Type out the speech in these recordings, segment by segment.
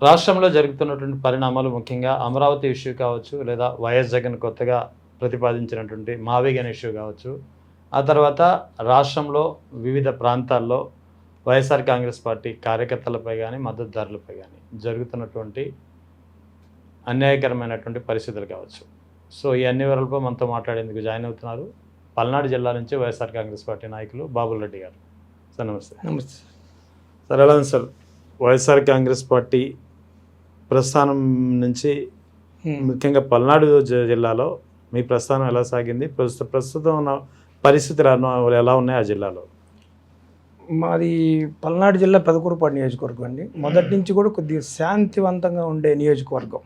రాష్ట్రంలో జరుగుతున్నటువంటి పరిణామాలు ముఖ్యంగా అమరావతి ఇష్యూ కావచ్చు, లేదా వైఎస్ జగన్ కొత్తగా ప్రతిపాదించినటువంటి మావిగన్ ఇష్యూ కావచ్చు, ఆ తర్వాత రాష్ట్రంలో వివిధ ప్రాంతాల్లో వైఎస్ఆర్ కాంగ్రెస్ పార్టీ కార్యకర్తలపై కానీ మద్దతుదారులపై కానీ జరుగుతున్నటువంటి అన్యాయకరమైనటువంటి పరిస్థితులు కావచ్చు. సో ఈ అన్ని వివరాలపై మనతో మాట్లాడేందుకు జాయిన్ అవుతున్నారు పల్నాడు జిల్లా నుంచి వైఎస్ఆర్ కాంగ్రెస్ పార్టీ నాయకులు బాబుల్ రెడ్డి గారు. సార్ నమస్తే. నమస్తే సార్, ఎలా ఉంది సార్ వైఎస్ఆర్ కాంగ్రెస్ పార్టీ ప్రస్థానం నుంచి ముఖ్యంగా పల్నాడు జిల్లాలో మీ ప్రస్థానం ఎలా సాగింది? ప్రస్తుతం ఉన్న పరిస్థితులు ఎలా ఉన్నాయి ఆ జిల్లాలో? మాది పల్నాడు జిల్లా పెదకూరుపాడు నియోజకవర్గం అండి. మొదటి నుంచి కూడా కొద్దిగా శాంతివంతంగా ఉండే నియోజకవర్గం.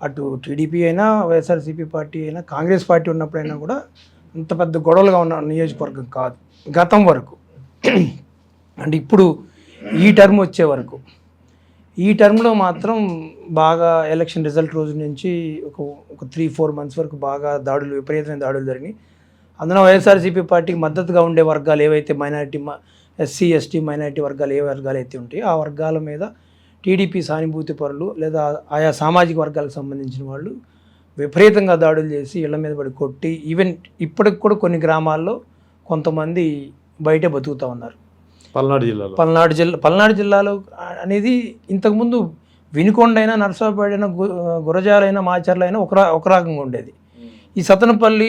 అటు టీడీపీ అయినా, వైఎస్ఆర్సీపీ పార్టీ అయినా, కాంగ్రెస్ పార్టీ ఉన్నప్పుడైనా కూడా అంత పెద్ద గొడవలుగా ఉన్న నియోజకవర్గం కాదు గతం వరకు. అంటే ఇప్పుడు ఈ టర్మ్ వచ్చే వరకు, ఈ టర్మ్లో మాత్రం బాగా ఎలక్షన్ రిజల్ట్ రోజు నుంచి ఒక 3-4 months వరకు బాగా దాడులు, విపరీతమైన దాడులు జరిగినాయి. అందులో వైఎస్ఆర్సీపీ పార్టీకి మద్దతుగా ఉండే వర్గాలు ఏవైతే మైనారిటీ, ఎస్సీ ఎస్టీ మైనారిటీ వర్గాలు ఏ వర్గాలు అయితే ఉంటాయో ఆ వర్గాల మీద టీడీపీ సానుభూతి పరులు లేదా ఆయా సామాజిక వర్గాలకు సంబంధించిన వాళ్ళు విపరీతంగా దాడులు చేసి ఇళ్ల మీద పడి కొట్టి, ఈవెన్ ఇప్పటికి కూడా కొన్ని గ్రామాల్లో కొంతమంది బయటే బతుకుతూ ఉన్నారు. పల్నాడు జిల్లాలో అనేది ఇంతకుముందు వినుకొండైనా, నరసరావుపేట, గురజాలైనా, మాచర్లైనా ఒక రకంగా ఉండేది. ఈ సతనపల్లి,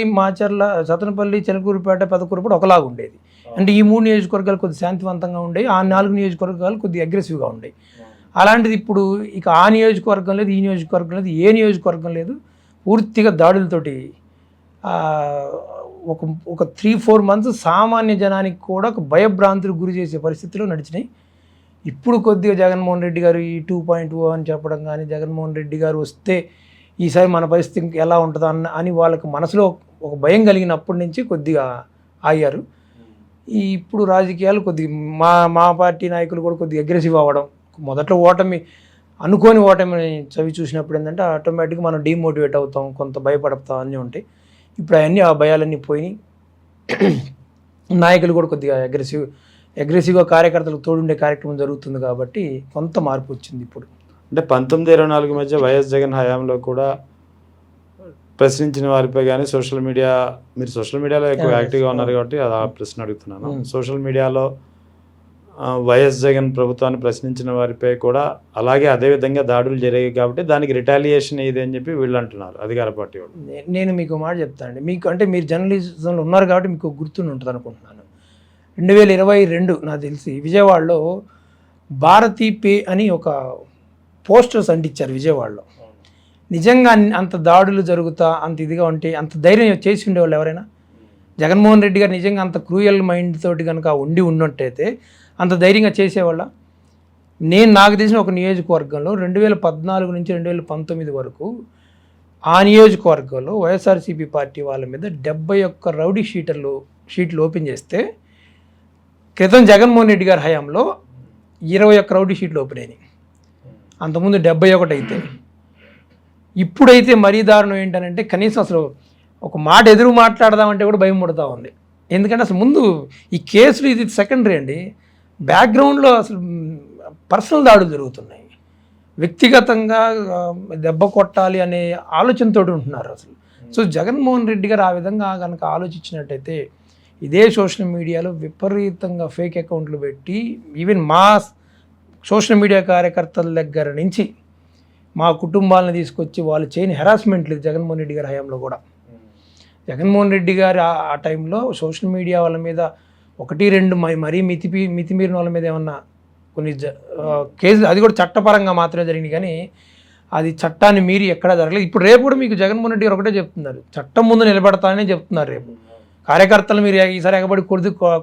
సతనపల్లి, చిలకూరుపేట, పెదకూరుపేట ఒకలాగా ఉండేది. అంటే ఈ 3 నియోజకవర్గాలు కొద్ది శాంతివంతంగా ఉండేవి, ఆ 4 నియోజకవర్గాలు కొద్దిగా అగ్రెసివ్గా ఉండేవి. అలాంటిది ఇప్పుడు ఇక ఆ నియోజకవర్గం లేదు, ఈ నియోజకవర్గం లేదు, ఏ నియోజకవర్గం లేదు, పూర్తిగా దాడులతోటి ఒక 3-4 months సామాన్య జనానికి కూడా ఒక భయభ్రాంతులకు గురి చేసే పరిస్థితులు నడిచినాయి. ఇప్పుడు కొద్దిగా జగన్మోహన్ రెడ్డి గారు ఈ 2.0 అని చెప్పడం కానీ, జగన్మోహన్ రెడ్డి గారు వస్తే ఈసారి మన పరిస్థితి ఎలా ఉంటుందో అని వాళ్ళకి మనసులో ఒక భయం కలిగినప్పటి నుంచి కొద్దిగా ఆగారు. ఇప్పుడు రాజకీయాలు కొద్దిగా మా పార్టీ నాయకులు కూడా కొద్దిగా అగ్రెసివ్ అవ్వడం, మొదట్లో అనుకోని ఓటమిని చవి చూసినప్పుడు ఏంటంటే ఆటోమేటిక్గా మనం డీమోటివేట్ అవుతాం, కొంత భయపడతాం, అన్నీ ఉంటాయి. ఇప్పుడు ఆ భయాలన్నీ పోయినాయి. నాయకులు కూడా కొద్దిగా అగ్రెసివ్గా కార్యకర్తలకు తోడుండే కార్యక్రమం జరుగుతుంది కాబట్టి కొంత మార్పు వచ్చింది ఇప్పుడు. అంటే 19-24 మధ్య వైఎస్ జగన్ హయాంలో కూడా ప్రశ్నించిన వారిపై కానీ మీరు సోషల్ మీడియాలో ఎక్కువ యాక్టివ్గా ఉన్నారు కాబట్టి అది ఆ ప్రశ్న అడుగుతున్నాను. సోషల్ మీడియాలో వైఎస్ జగన్ ప్రభుత్వాన్ని ప్రశ్నించిన వారిపై కూడా అలాగే అదేవిధంగా దాడులు జరిగాయి కాబట్టి దానికి రిటాలియేషన్ ఇది అని చెప్పి వీళ్ళు అంటున్నారు, అధికార పార్టీ వాళ్ళు. నేను మీకు మాట చెప్తానండి, మీకు అంటే మీరు జర్నలిజంలో ఉన్నారు కాబట్టి మీకు గుర్తుండి ఉంటుంది అనుకుంటున్నాను. 2022 నాకు తెలిసి విజయవాడలో భారతీ పే అని ఒక పోస్టర్స్ అంటించారు విజయవాడలో. నిజంగా అంత దాడులు జరుగుతా అంత ఇదిగా ఉంటే అంత ధైర్యం చేసి ఉండేవాళ్ళు ఎవరైనా? జగన్మోహన్ రెడ్డి గారు నిజంగా అంత క్రూయల్ మైండ్ తోటి కనుక ఉన్నట్టయితే అంత ధైర్యంగా చేసేవాళ్ళ? నాకు తెలిసిన ఒక నియోజకవర్గంలో 2014 నుంచి 2019 వరకు ఆ నియోజకవర్గంలో వైఎస్ఆర్సీపీ పార్టీ వాళ్ళ మీద 71 రౌడీ షీట్లు ఓపెన్ చేస్తే, క్రితం జగన్మోహన్ రెడ్డి గారి హయాంలో 21 రౌడీ షీట్లు ఓపెన్ అయినాయి. అంతకుముందు 71 అయితే. ఇప్పుడైతే మరీ దారుణం ఏంటనంటే కనీసం అసలు ఒక మాట ఎదురు మాట్లాడదామంటే కూడా భయం పడుతూ ఉంది. ఎందుకంటే అసలు ముందు ఈ కేసులు ఇది సెకండరీ అండి, బ్యాక్గ్రౌండ్లో అసలు పర్సనల్ దాడులు జరుగుతున్నాయి. వ్యక్తిగతంగా దెబ్బ కొట్టాలి అనే ఆలోచనతో ఉంటున్నారు అసలు. సో జగన్మోహన్ రెడ్డి గారు ఆ విధంగా కనుక ఆలోచించినట్టయితే ఇదే సోషల్ మీడియాలో విపరీతంగా ఫేక్ అకౌంట్లు పెట్టి, ఈవెన్ మా సోషల్ మీడియా కార్యకర్తల దగ్గర నుంచి మా కుటుంబాలను తీసుకొచ్చి వాళ్ళు చేయని హెరాస్మెంట్లు జగన్మోహన్ రెడ్డి గారి హయాంలో కూడా. జగన్మోహన్ రెడ్డి గారు ఆ టైంలో సోషల్ మీడియా వాళ్ళ మీద 1-2 మరీ మితిమీరిన వాళ్ళ మీద ఏమన్నా కొన్ని కేసులు, అది కూడా చట్టపరంగా మాత్రమే జరిగినాయి కానీ అది చట్టాన్ని మీరి ఎక్కడా జరగలేదు. ఇప్పుడు రేపు కూడా మీకు జగన్మోహన్ రెడ్డి గారు ఒకటే చెప్తున్నారు, చట్టం ముందు నిలబడతానని చెప్తున్నారు. రేపు కార్యకర్తలు మీరు ఈసారి ఎగబడి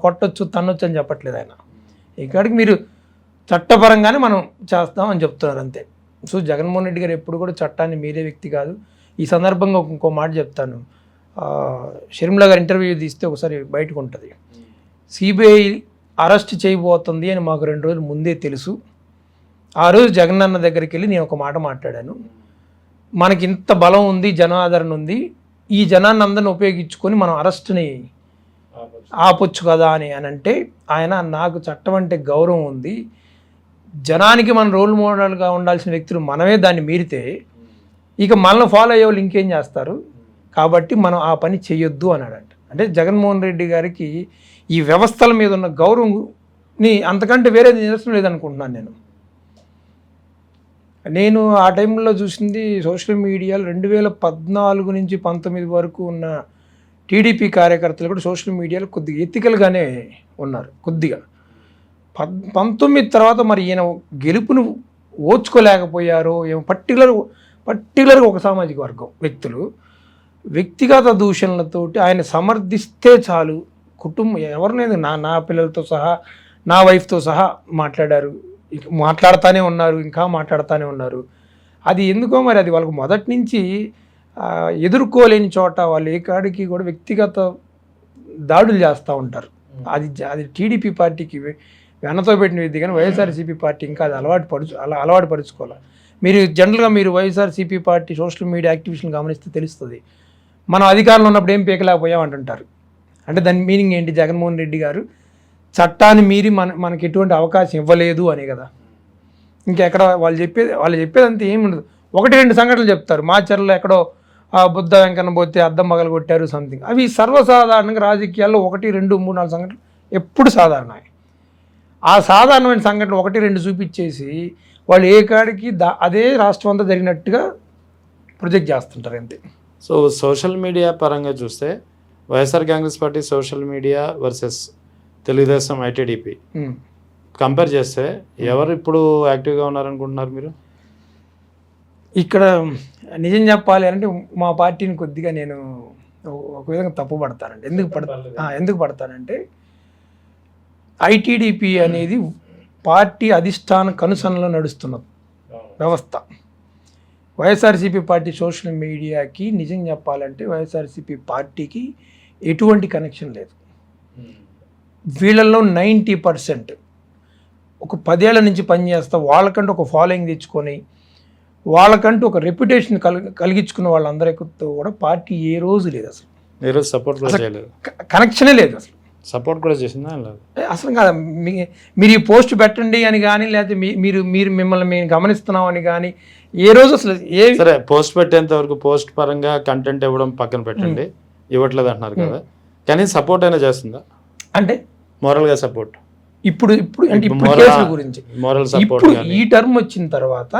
కొట్టొచ్చు, తన్నొచ్చు అని చెప్పట్లేదు ఆయన. ఇక్కడికి మీరు చట్టపరంగానే మనం చేస్తామని చెప్తున్నారు అంతే. సో జగన్మోహన్ రెడ్డి గారు ఎప్పుడు కూడా చట్టాన్ని మీరే వ్యక్తి కాదు. ఈ సందర్భంగా ఇంకో మాట చెప్తాను, షర్మిల గారు ఇంటర్వ్యూ తీస్తే ఒకసారి బయటకు ఉంటుంది. సిబిఐ అరెస్ట్ చేయబోతుంది అని మాకు 2 రోజులు ముందే తెలుసు. ఆ రోజు జగనన్న దగ్గరికి వెళ్ళి నేను ఒక మాట మాట్లాడాను, మనకి ఇంత బలం ఉంది, జనాదరణ ఉంది, ఈ జనాన్ని అందరిని ఉపయోగించుకొని మనం అరెస్ట్ని ఆపొచ్చు కదా అని అంటే ఆయన, నాకు చట్టం అంటే గౌరవం ఉంది, జనానికి మన రోల్ మోడల్గా ఉండాల్సిన వ్యక్తులు మనమే దాన్ని మీరితే ఇక మనల్ని ఫాలో అయ్యే వాళ్ళు ఇంకేం చేస్తారు, కాబట్టి మనం ఆ పని చేయొద్దు అన్నాడంట. అంటే జగన్మోహన్ రెడ్డి గారికి ఈ వ్యవస్థల మీద ఉన్న గౌరవంని అంతకంటే వేరే నిదర్శనం లేదనుకుంటున్నాను నేను ఆ టైంలో చూసింది సోషల్ మీడియాలో 2014 నుంచి 19 వరకు ఉన్న టీడీపీ కార్యకర్తలు కూడా సోషల్ మీడియాలో కొద్దిగా ఎథికల్గానే ఉన్నారు. కొద్దిగా 19 తర్వాత మరి ఈయన గెలుపును ఓర్చుకోలేకపోయారో ఏమో. పర్టికులర్గా ఒక సామాజిక వర్గం వ్యక్తులు వ్యక్తిగత దూషణలతోటి ఆయన సమర్థిస్తే చాలు, కుటుంబం ఎవరినైనా నా పిల్లలతో సహా నా వైఫ్తో సహా మాట్లాడారు, మాట్లాడుతూనే ఉన్నారు, ఇంకా మాట్లాడుతూనే ఉన్నారు. అది ఎందుకో మరి అది వాళ్ళకు మొదటి నుంచి ఎదుర్కోలేని చోట వాళ్ళు ఏ కాడికి కూడా వ్యక్తిగత దాడులు చేస్తూ ఉంటారు. అది టీడీపీ పార్టీకి వెనతో పెట్టిన విద్య, కానీ వైఎస్ఆర్సీపీ పార్టీ ఇంకా అది అలవాటు పరుచుకోవాలి. మీరు జనరల్గా మీరు వైఎస్ఆర్సీపీ పార్టీ సోషల్ మీడియా యాక్టివిషన్ గమనిస్తే తెలుస్తుంది. మనం అధికారంలో ఉన్నప్పుడు ఏం పీకలేకపోయాం అంటుంటారు. అంటే దాని మీనింగ్ ఏంటి? జగన్మోహన్ రెడ్డి గారు చట్టాన్ని మీరి మనకి ఎటువంటి అవకాశం ఇవ్వలేదు అనే కదా. ఇంకెక్కడ వాళ్ళు చెప్పేదంతా ఏమి ఉండదు. 1-2 సంఘటనలు చెప్తారు. మాచర్లో ఎక్కడో బుద్ధ వెంకన్న పోతే అద్దం పగలు కొట్టారు సంథింగ్. అవి సర్వసాధారణంగా రాజకీయాల్లో 1, 2, 3, 4 సంఘటనలు ఎప్పుడు సాధారణమే. ఆ సాధారణమైన సంఘటనలు 1, 2 చూపించేసి వాళ్ళు ఏ కాడికి అదే రాష్ట్రం అంతా జరిగినట్టుగా ప్రొజెక్ట్ చేస్తుంటారు అంతే. సో సోషల్ మీడియా పరంగా చూస్తే YSR Congress party social media versus Telugu Desam ITDP compare చేస్తే ఎవరు ఇప్పుడు యాక్టివ్గా ఉన్నారనుకుంటున్నారు మీరు? ఇక్కడ నిజం చెప్పాలి అంటే మా పార్టీని కొద్దిగా నేను ఒక విధంగా తప్పు పడతానండి. ఎందుకు పడతానంటే ఐటీడీపీ అనేది పార్టీ అధిష్టాన కనుసనలో నడుస్తున్న వ్యవస్థ. వైఎస్ఆర్సీపీ పార్టీ సోషల్ మీడియాకి నిజం చెప్పాలంటే వైఎస్ఆర్సీపీ పార్టీకి ఎటువంటి కనెక్షన్ లేదు. వీళ్ళల్లో 90% ఒక 10 ఏళ్ల నుంచి పనిచేస్తా వాళ్ళకంటూ ఒక ఫాలోయింగ్ తెచ్చుకొని వాళ్ళకంటూ ఒక రెప్యుటేషన్ కలిగించుకున్న వాళ్ళందరితో కూడా పార్టీ ఏ రోజు లేదు, అసలు సపోర్ట్ కనెక్షనే లేదు, అసలు సపోర్ట్ కూడా చేసిందా అసలు కాదు. మీరు ఈ పోస్ట్ పెట్టండి అని కానీ లేకపోతే మీరు మిమ్మల్ని మేము గమనిస్తున్నాం అని కానీ ఏ రోజు అసలు సరే పోస్ట్ పెట్టేంత వరకు పోస్ట్ పరంగా కంటెంట్ ఇవ్వడం పక్కన పెట్టండి, ఇవ్వట్లేదు అంటున్నారు కదా, కానీ సపోర్ట్ అయినా చేస్తుందా? అంటే మోరల్గా సపోర్ట్ ఇప్పుడు అంటే ఇప్పుడు కేసుల గురించి ఇప్పుడు ఈ టర్మ్ వచ్చిన తర్వాత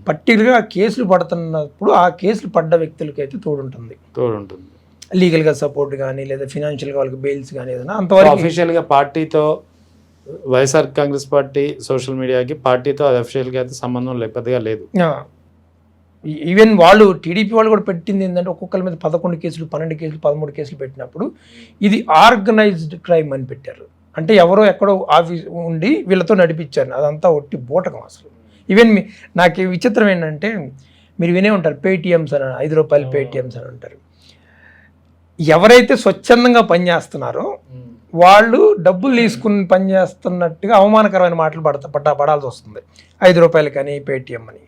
పర్టికులర్గా కేసులు పడుతున్నప్పుడు ఆ కేసులు పడ్డ వ్యక్తులకి అయితే తోడుంటుంది లీగల్గా సపోర్ట్ కానీ లేదా ఫినాన్షియల్గా వాళ్ళకి బెయిల్స్ కానీ ఏదైనా అంతవరకు. అఫీషియల్గా పార్టీతో వైఎస్ఆర్ కాంగ్రెస్ పార్టీ సోషల్ మీడియాకి పార్టీతో అది అఫీషియల్గా అయితే సంబంధం పెద్దగా లేదు. ఈవెన్ వాళ్ళు టీడీపీ వాళ్ళు కూడా పెట్టింది ఏంటంటే ఒక్కొక్కరి మీద 11 కేసులు 12 కేసులు 13 కేసులు పెట్టినప్పుడు ఇది ఆర్గనైజ్డ్ క్రైమ్ అని పెట్టారు. అంటే ఎవరో ఎక్కడో ఆఫీస్ ఉండి వీళ్ళతో నడిపించారు, అదంతా ఒట్టి బూటకం అసలు. ఈవెన్ నాకు విచిత్రం ఏంటంటే మీరు వినే ఉంటారు పేటిఎమ్స్ అని, ₹5 పేటిఎమ్స్ అని అంటారు. ఎవరైతే స్వచ్ఛందంగా పనిచేస్తున్నారో వాళ్ళు డబ్బులు తీసుకుని పనిచేస్తున్నట్టుగా అవమానకరమైన మాటలు పడాల్సి వస్తుంది. ₹5 కానీ పేటిఎం అని.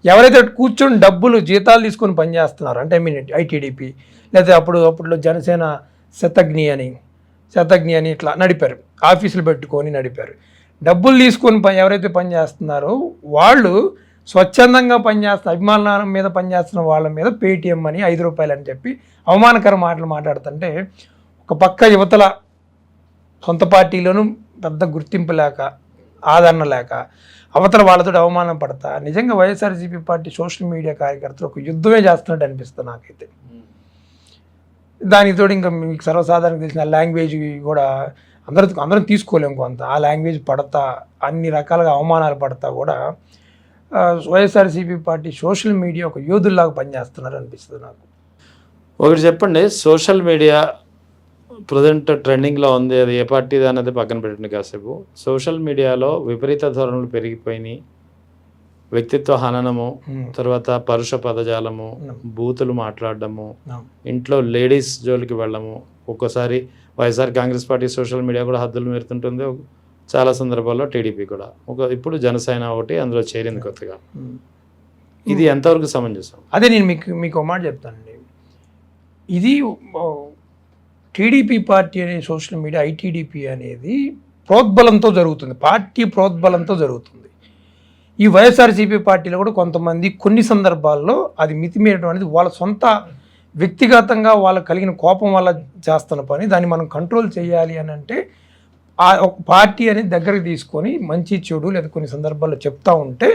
ఎవరైతే కూర్చొని డబ్బులు జీతాలు తీసుకొని పనిచేస్తున్నారో అంటే ఐటీడీపీ లేదా అప్పుడులో జనసేన శతగ్ని అని ఇట్లా నడిపారు, ఆఫీసులు పెట్టుకొని నడిపారు. డబ్బులు తీసుకొని ఎవరైతే పనిచేస్తున్నారో వాళ్ళు స్వచ్ఛందంగా పనిచేస్తున్న అభిమానం మీద పనిచేస్తున్న వాళ్ళ మీద పేటిఎం అని ₹5 అని చెప్పి అవమానకర మాటలు మాట్లాడుతుంటే ఒక పక్క యువతల సొంత పార్టీలోనూ పెద్ద గుర్తింపు లేక ఆదరణ లేక అవతల వాళ్ళతో అవమానం పడతా నిజంగా వైఎస్ఆర్సీపీ పార్టీ సోషల్ మీడియా కార్యకర్తలు ఒక యుద్ధమే చేస్తున్నట్టు అనిపిస్తుంది నాకైతే. దానికి తోడు ఇంకా మీకు సర్వసాధారణంగా తెలిసిన లాంగ్వేజ్ కూడా అందరం తీసుకోలేము కొంత. ఆ లాంగ్వేజ్ పడతా అన్ని రకాలుగా అవమానాలు పడతా కూడా వైఎస్ఆర్సీపీ పార్టీ సోషల్ మీడియా ఒక యోధుల్లాగా పనిచేస్తున్నారు అనిపిస్తుంది నాకు. ఒకటి చెప్పండి, సోషల్ మీడియా ప్రజెంట్ ట్రెండింగ్లో ఉంది, అది ఏ పార్టీది అనేది పక్కన పెట్టండి కాసేపు. సోషల్ మీడియాలో విపరీత ధోరణులు పెరిగిపోయినాయి, వ్యక్తిత్వ హననము, తర్వాత పరుష పదజాలము, బూతులు మాట్లాడడము, ఇంట్లో లేడీస్ జోలికి వెళ్ళము, ఒక్కోసారి YSR Congress party social media కూడా హద్దులు మీరుతుంటుంది, చాలా సందర్భాల్లో టీడీపీ కూడా. ఇప్పుడు జనసేన ఒకటి అందులో చేరింది కొత్తగా. ఇది ఎంతవరకు సమంజసం? అదే నేను మీకు ఒక మాట చెప్తానండి. ఇది టీడీపీ పార్టీ అనే సోషల్ మీడియా ఐటీడీపీ అనేది ప్రోద్బలంతో జరుగుతుంది, పార్టీ ప్రోద్బలంతో జరుగుతుంది. ఈ వైఎస్ఆర్సీపీ పార్టీలో కూడా కొంతమంది కొన్ని సందర్భాల్లో అది మితిమీరడం అనేది వాళ్ళ సొంత వ్యక్తిగతంగా వాళ్ళకి కలిగిన కోపం వల్ల చేస్తున్న పని. దాన్ని మనం కంట్రోల్ చేయాలి అని అంటే ఆ ఒక పార్టీ అనేది దగ్గరికి తీసుకొని మంచి చెడు లేదా కొన్ని సందర్భాల్లో చెప్తా ఉంటే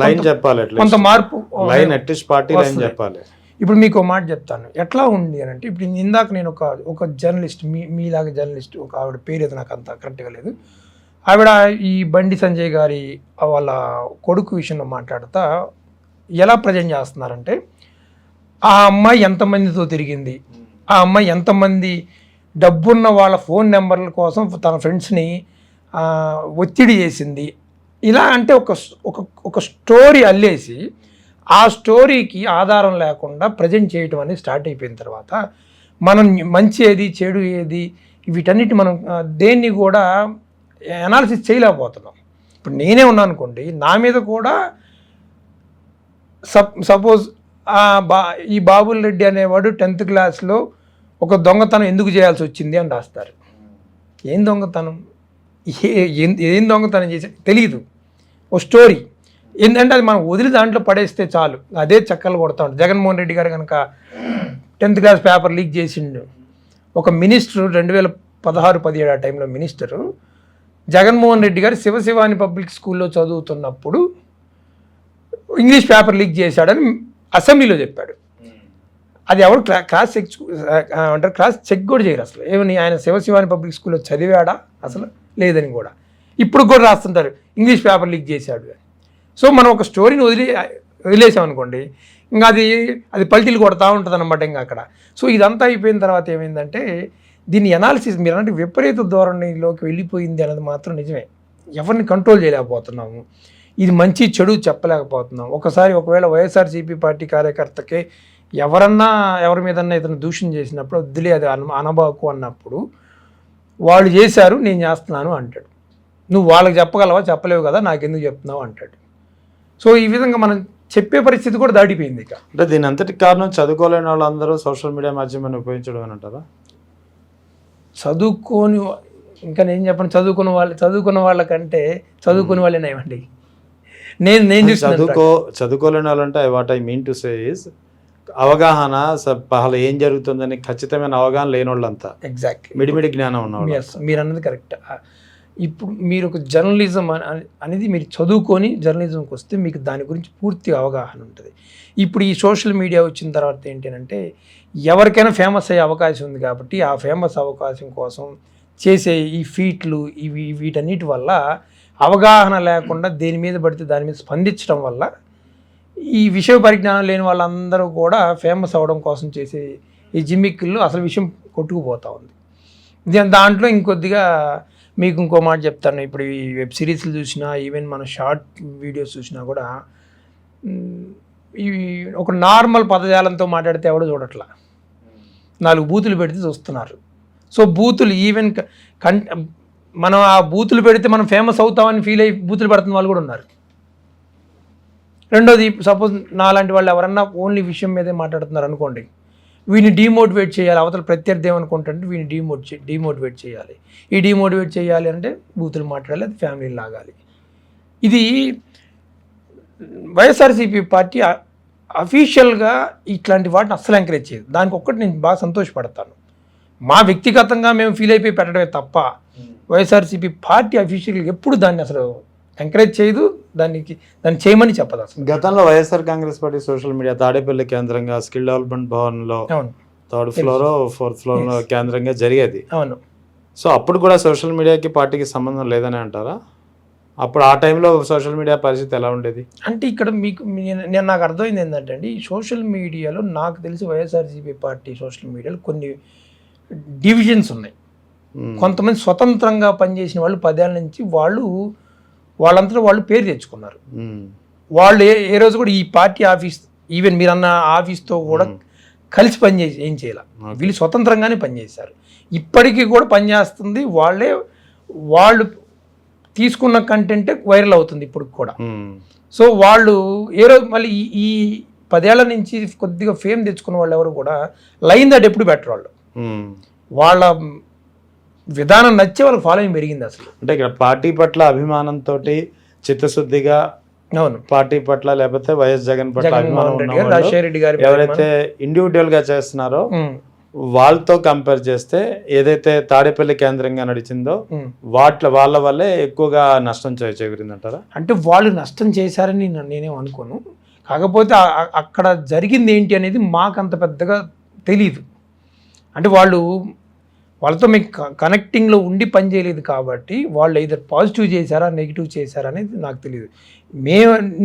లైన్ చెప్పాలి, కొంత మార్పు లైన్ అట్లీస్ట్ పార్టీ లైన్ చెప్పాలి. ఇప్పుడు మీకు మాట చెప్తాను ఎట్లా ఉంది అని అంటే, ఇప్పుడు ఇందాక నేను ఒక జర్నలిస్ట్ మీలాగా జర్నలిస్ట్ ఒక ఆవిడ పేరు ఏదో నాకు అంత కరెక్ట్గా లేదు, ఆవిడ ఈ బండి సంజయ్ గారి వాళ్ళ కొడుకు విషయంలో మాట్లాడుతా ఎలా ప్రజెంట్ చేస్తున్నారంటే, ఆ అమ్మాయి ఎంతమందితో తిరిగింది, ఆ అమ్మాయి ఎంతమంది డబ్బున్న వాళ్ళ ఫోన్ నెంబర్ల కోసం తన ఫ్రెండ్స్ని ఒత్తిడి చేసింది, ఇలా అంటే ఒక స్టోరీ అల్లేసి ఆ స్టోరీకి ఆధారం లేకుండా ప్రజెంట్ చేయటం అనేది స్టార్ట్ అయిపోయిన తర్వాత మనం మంచి ఏది చెడు ఏది వీటన్నిటి మనం దేన్ని కూడా అనాలిసిస్ చేయలేకపోతున్నాం. ఇప్పుడు నేనే ఉన్నాను అనుకోండి, నా మీద కూడా సపోజ్ ఈ బాబుల్ రెడ్డి అనేవాడు 10th క్లాస్లో ఒక దొంగతనం ఎందుకు చేయాల్సి వచ్చింది అని రాస్తారు. ఏం దొంగతనం, ఏం దొంగతనం చేసి తెలియదు, ఓ స్టోరీ ఏంటంటే అది మనం వదిలి దాంట్లో పడేస్తే చాలు, అదే చక్కలు కొడతా ఉంటాం. జగన్మోహన్ రెడ్డి గారు కనుక 10th క్లాస్ పేపర్ లీక్ చేసిండు, ఒక మినిస్టరు 2016-17 ఆ టైంలో మినిస్టరు జగన్మోహన్ రెడ్డి గారు శివశివాని పబ్లిక్ స్కూల్లో చదువుతున్నప్పుడు ఇంగ్లీష్ పేపర్ లీక్ చేశాడని అసెంబ్లీలో చెప్పాడు. అది ఎవరు క్లాస్ చెక్ అంటారు, క్లాస్ చెక్ కూడా చేయరు అసలు. ఏమని ఆయన శివశివాని పబ్లిక్ స్కూల్లో చదివాడా అసలు లేదని కూడా ఇప్పుడు కూడా రాస్తుంటారు ఇంగ్లీష్ పేపర్ లీక్ చేశాడు. సో మనం ఒక స్టోరీని వదిలేసామనుకోండి, ఇంకా అది పల్టీలు కొడతా ఉంటుంది అన్నమాట ఇంకా అక్కడ. సో ఇదంతా అయిపోయిన తర్వాత ఏమైందంటే దీని అనాలిసిస్ మీరు అంటే విపరీత ధోరణిలోకి వెళ్ళిపోయింది అన్నది మాత్రం నిజమే. ఎవరిని కంట్రోల్ చేయలేకపోతున్నాము, ఇది మంచి చెడు చెప్పలేకపోతున్నాం. ఒకవేళ వైఎస్ఆర్సీపీ పార్టీ కార్యకర్తకే ఎవరి మీదన్నా ఇతను దూషణ చేసినప్పుడు వద్దులే అది అనబాకు అన్నప్పుడు వాళ్ళు చేశారు నేను చేస్తున్నాను అంటాడు. నువ్వు వాళ్ళకి చెప్పగలవా, చెప్పలేవు కదా, నాకెందుకు చెప్తున్నావు అంటాడు. సో ఈ విధంగా మనం చెప్పే పరిస్థితి కూడా దాటిపోయింది. ఇక అంటే దీని అంతటి కారణం చదువుకోలేని వాళ్ళందరూ సోషల్ మీడియా మాధ్యమాన్ని ఉపయోగించడం అని అంటారా? చదువుకోని ఇంకా నేను చెప్పను, చదువుకున్న వాళ్ళకంటే చదువుకునే వాళ్ళేనా ఇవ్వండి. నేను చదువుకోలేని వాళ్ళంటే what I mean to say is అవగాహన అసలు ఏం జరుగుతుందని ఖచ్చితమైన అవగాహన లేని వాళ్ళంతా ఎగ్జాక్ట్లీ మిడిమిడి జ్ఞానం ఉన్నవాళ్ళు. మీరు అన్నది కరెక్ట్. ఇప్పుడు మీరు ఒక జర్నలిజం అనేది మీరు చదువుకొని జర్నలిజంకి వస్తే మీకు దాని గురించి పూర్తి అవగాహన ఉంటుంది. ఇప్పుడు ఈ సోషల్ మీడియా వచ్చిన తర్వాత ఏంటంటే ఎవరికైనా ఫేమస్ అయ్యే అవకాశం ఉంది కాబట్టి ఆ ఫేమస్ అవకాశం కోసం చేసే ఈ ఫీట్లు వీటన్నిటి వల్ల అవగాహన లేకుండా దేని మీద పడితే దాని మీద స్పందించడం వల్ల ఈ విషయ పరిజ్ఞానం లేని వాళ్ళందరూ కూడా ఫేమస్ అవ్వడం కోసం చేసే ఈ జిమ్మిక్కుల్లో అసలు విషయం కొట్టుకుపోతూ ఉంది. దాంట్లో ఇంకొద్దిగా మీకు ఇంకో మాట చెప్తాను. ఇప్పుడు ఈ వెబ్ సిరీస్లు చూసినా ఈవెన్ మన షార్ట్ వీడియోస్ చూసినా కూడా ఈ ఒక నార్మల్ పదజాలంతో మాట్లాడితే ఎవడో చూడట్లా, 4 బూతులు పెడితే చూస్తున్నారు. సో బూతులు ఈవెన్ మనం ఆ బూతులు పెడితే మనం ఫేమస్ అవుతామని ఫీల్ అయ్యి బూతులు పెడుతున్న వాళ్ళు కూడా ఉన్నారు. రెండోది, సపోజ్ నాలాంటి వాళ్ళు ఎవరన్నా ఓన్లీ విషయం మీదే మాట్లాడుతున్నారు అనుకోండి, వీడిని డీమోటివేట్ చేయాలి, అవతల ప్రత్యర్థి ఏమనుకుంటుంటే వీడిని డీమోటివేట్ చేయాలి. ఈ డీమోటివేట్ చేయాలి అంటే బూతులు మాట్లాడాలి, అది ఫ్యామిలీని లాగాలి. ఇది వైఎస్ఆర్సీపీ పార్టీ అఫీషియల్గా ఇట్లాంటి వాటిని అస్సలు ఎంకరేజ్ చేయదు. దానికి ఒక్కటి నేను బాగా సంతోషపడతాను. మా వ్యక్తిగతంగా మేము ఫీల్ అయిపోయి పెట్టడమే తప్ప వైఎస్ఆర్సీపీ పార్టీ అఫీషియల్గా ఎప్పుడు దాన్ని అసలు ఎంకరేజ్ చేయదు, దాన్ని చేయమని చెప్పదు అసలు. గతంలో YSR Congress party social media Tadepalli కేంద్రంగా స్కిల్ డెవలప్మెంట్ భవన్లో 3rd ఫ్లోర్ 4th ఫ్లోర్ కేంద్రంగా జరిగేది. అవును. సో అప్పుడు కూడా సోషల్ మీడియాకి పార్టీకి సంబంధం లేదని అంటారా? అప్పుడు ఆ టైంలో సోషల్ మీడియా పరిస్థితి ఎలా ఉండేది? అంటే ఇక్కడ నాకు అర్థమైంది ఏంటంటే అండి, ఈ సోషల్ మీడియాలో నాకు తెలిసి వైఎస్ఆర్సీపీ పార్టీ సోషల్ మీడియాలో కొన్ని డివిజన్స్ ఉన్నాయి. కొంతమంది స్వతంత్రంగా పనిచేసిన వాళ్ళు 10 ఏళ్ళ నుంచి వాళ్ళంతా వాళ్ళు పేరు తెచ్చుకున్నారు. వాళ్ళు ఏ రోజు కూడా ఈ పార్టీ ఆఫీస్ ఈవెన్ మీరు అన్న ఆఫీస్తో కూడా కలిసి పనిచేసి ఏం చేయాలి, వీళ్ళు స్వతంత్రంగానే పనిచేశారు. ఇప్పటికీ కూడా పనిచేస్తుంది. వాళ్ళు తీసుకున్న కంటెంటే వైరల్ అవుతుంది ఇప్పుడు కూడా. సో వాళ్ళు ఏ రోజు మళ్ళీ ఈ 10 ఏళ్ల నుంచి కొద్దిగా ఫేమ్ తెచ్చుకున్న వాళ్ళు ఎవరు కూడా లైన్ దట్ ఎప్పుడు బెటర్ వాళ్ళు వాళ్ళ విధానం నచ్చే వాళ్ళకి ఫాలోయింగ్ పెరిగింది అసలు. అంటే ఇక్కడ పార్టీ పట్ల అభిమానంతో చిత్తశుద్ధిగా అవును. పార్టీ పట్ల లేకపోతే వైఎస్ జగన్ పట్ల అభిమానం జగన్మోహన్ రెడ్డి గారు, ఉన్నవాళ్ళు రాజశేఖర రెడ్డి గారి ఎవరైతే ఇండివిజువల్ గా చేస్తున్నారో వాళ్ళతో కంపేర్ చేస్తే ఏదైతే తాడేపల్లి కేంద్రంగా నడిచిందో వాళ్ళ వల్లే ఎక్కువగా నష్టం చేకూరిందంటారా? అంటే వాళ్ళు నష్టం చేశారని నేనేం అనుకోను. కాకపోతే అక్కడ జరిగింది ఏంటి అనేది మాకు అంత పెద్దగా తెలీదు. అంటే వాళ్ళతో మీకు కనెక్టింగ్లో ఉండి పని చేయలేదు కాబట్టి వాళ్ళు ఏదో పాజిటివ్ చేశారా నెగిటివ్ చేశారా అనేది నాకు తెలియదు.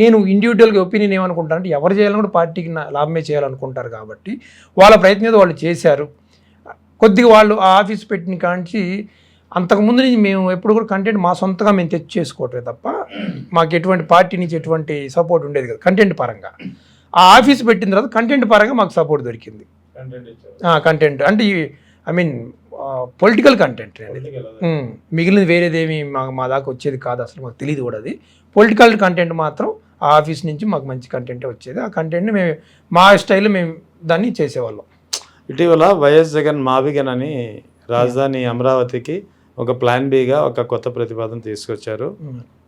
నేను ఇండివిజువల్గా ఒపీనియన్ ఏమనుకుంటానంటే ఎవరు చేయాలని కూడా పార్టీకి లాభమే చేయాలనుకుంటారు కాబట్టి వాళ్ళ ప్రయత్నం వాళ్ళు చేశారు. కొద్దిగా వాళ్ళు ఆ ఆఫీస్ పెట్టిన కాంచి అంతకుముందు నుంచి మేము ఎప్పుడు కూడా కంటెంట్ మా సొంతగా మేము తెచ్చి చేసుకోవటమే తప్ప మాకు ఎటువంటి పార్టీ నుంచి ఎటువంటి సపోర్ట్ ఉండేది కదా కంటెంట్ పరంగా. ఆ ఆఫీస్ పెట్టిన తర్వాత కంటెంట్ పరంగా మాకు సపోర్ట్ దొరికింది. కంటెంట్ అంటే ఐ మీన్ పొలిటికల్ కంటెంట్ మిగిలినది వేరేదేమి మా దాకా వచ్చేది కాదు, అసలు మాకు తెలియదు కూడా. అది పొలిటికల్ కంటెంట్ మాత్రం ఆ ఆఫీస్ నుంచి మాకు మంచి కంటెంటే వచ్చేది. ఆ కంటెంట్ని మేము మా స్టైల్లో మేము దాన్ని చేసేవాళ్ళం. ఇటీవల వైఎస్ జగన్ మావిగన్ అని రాజధాని అమరావతికి ఒక ప్లాన్ బిగా ఒక కొత్త ప్రతిపాదన తీసుకొచ్చారు.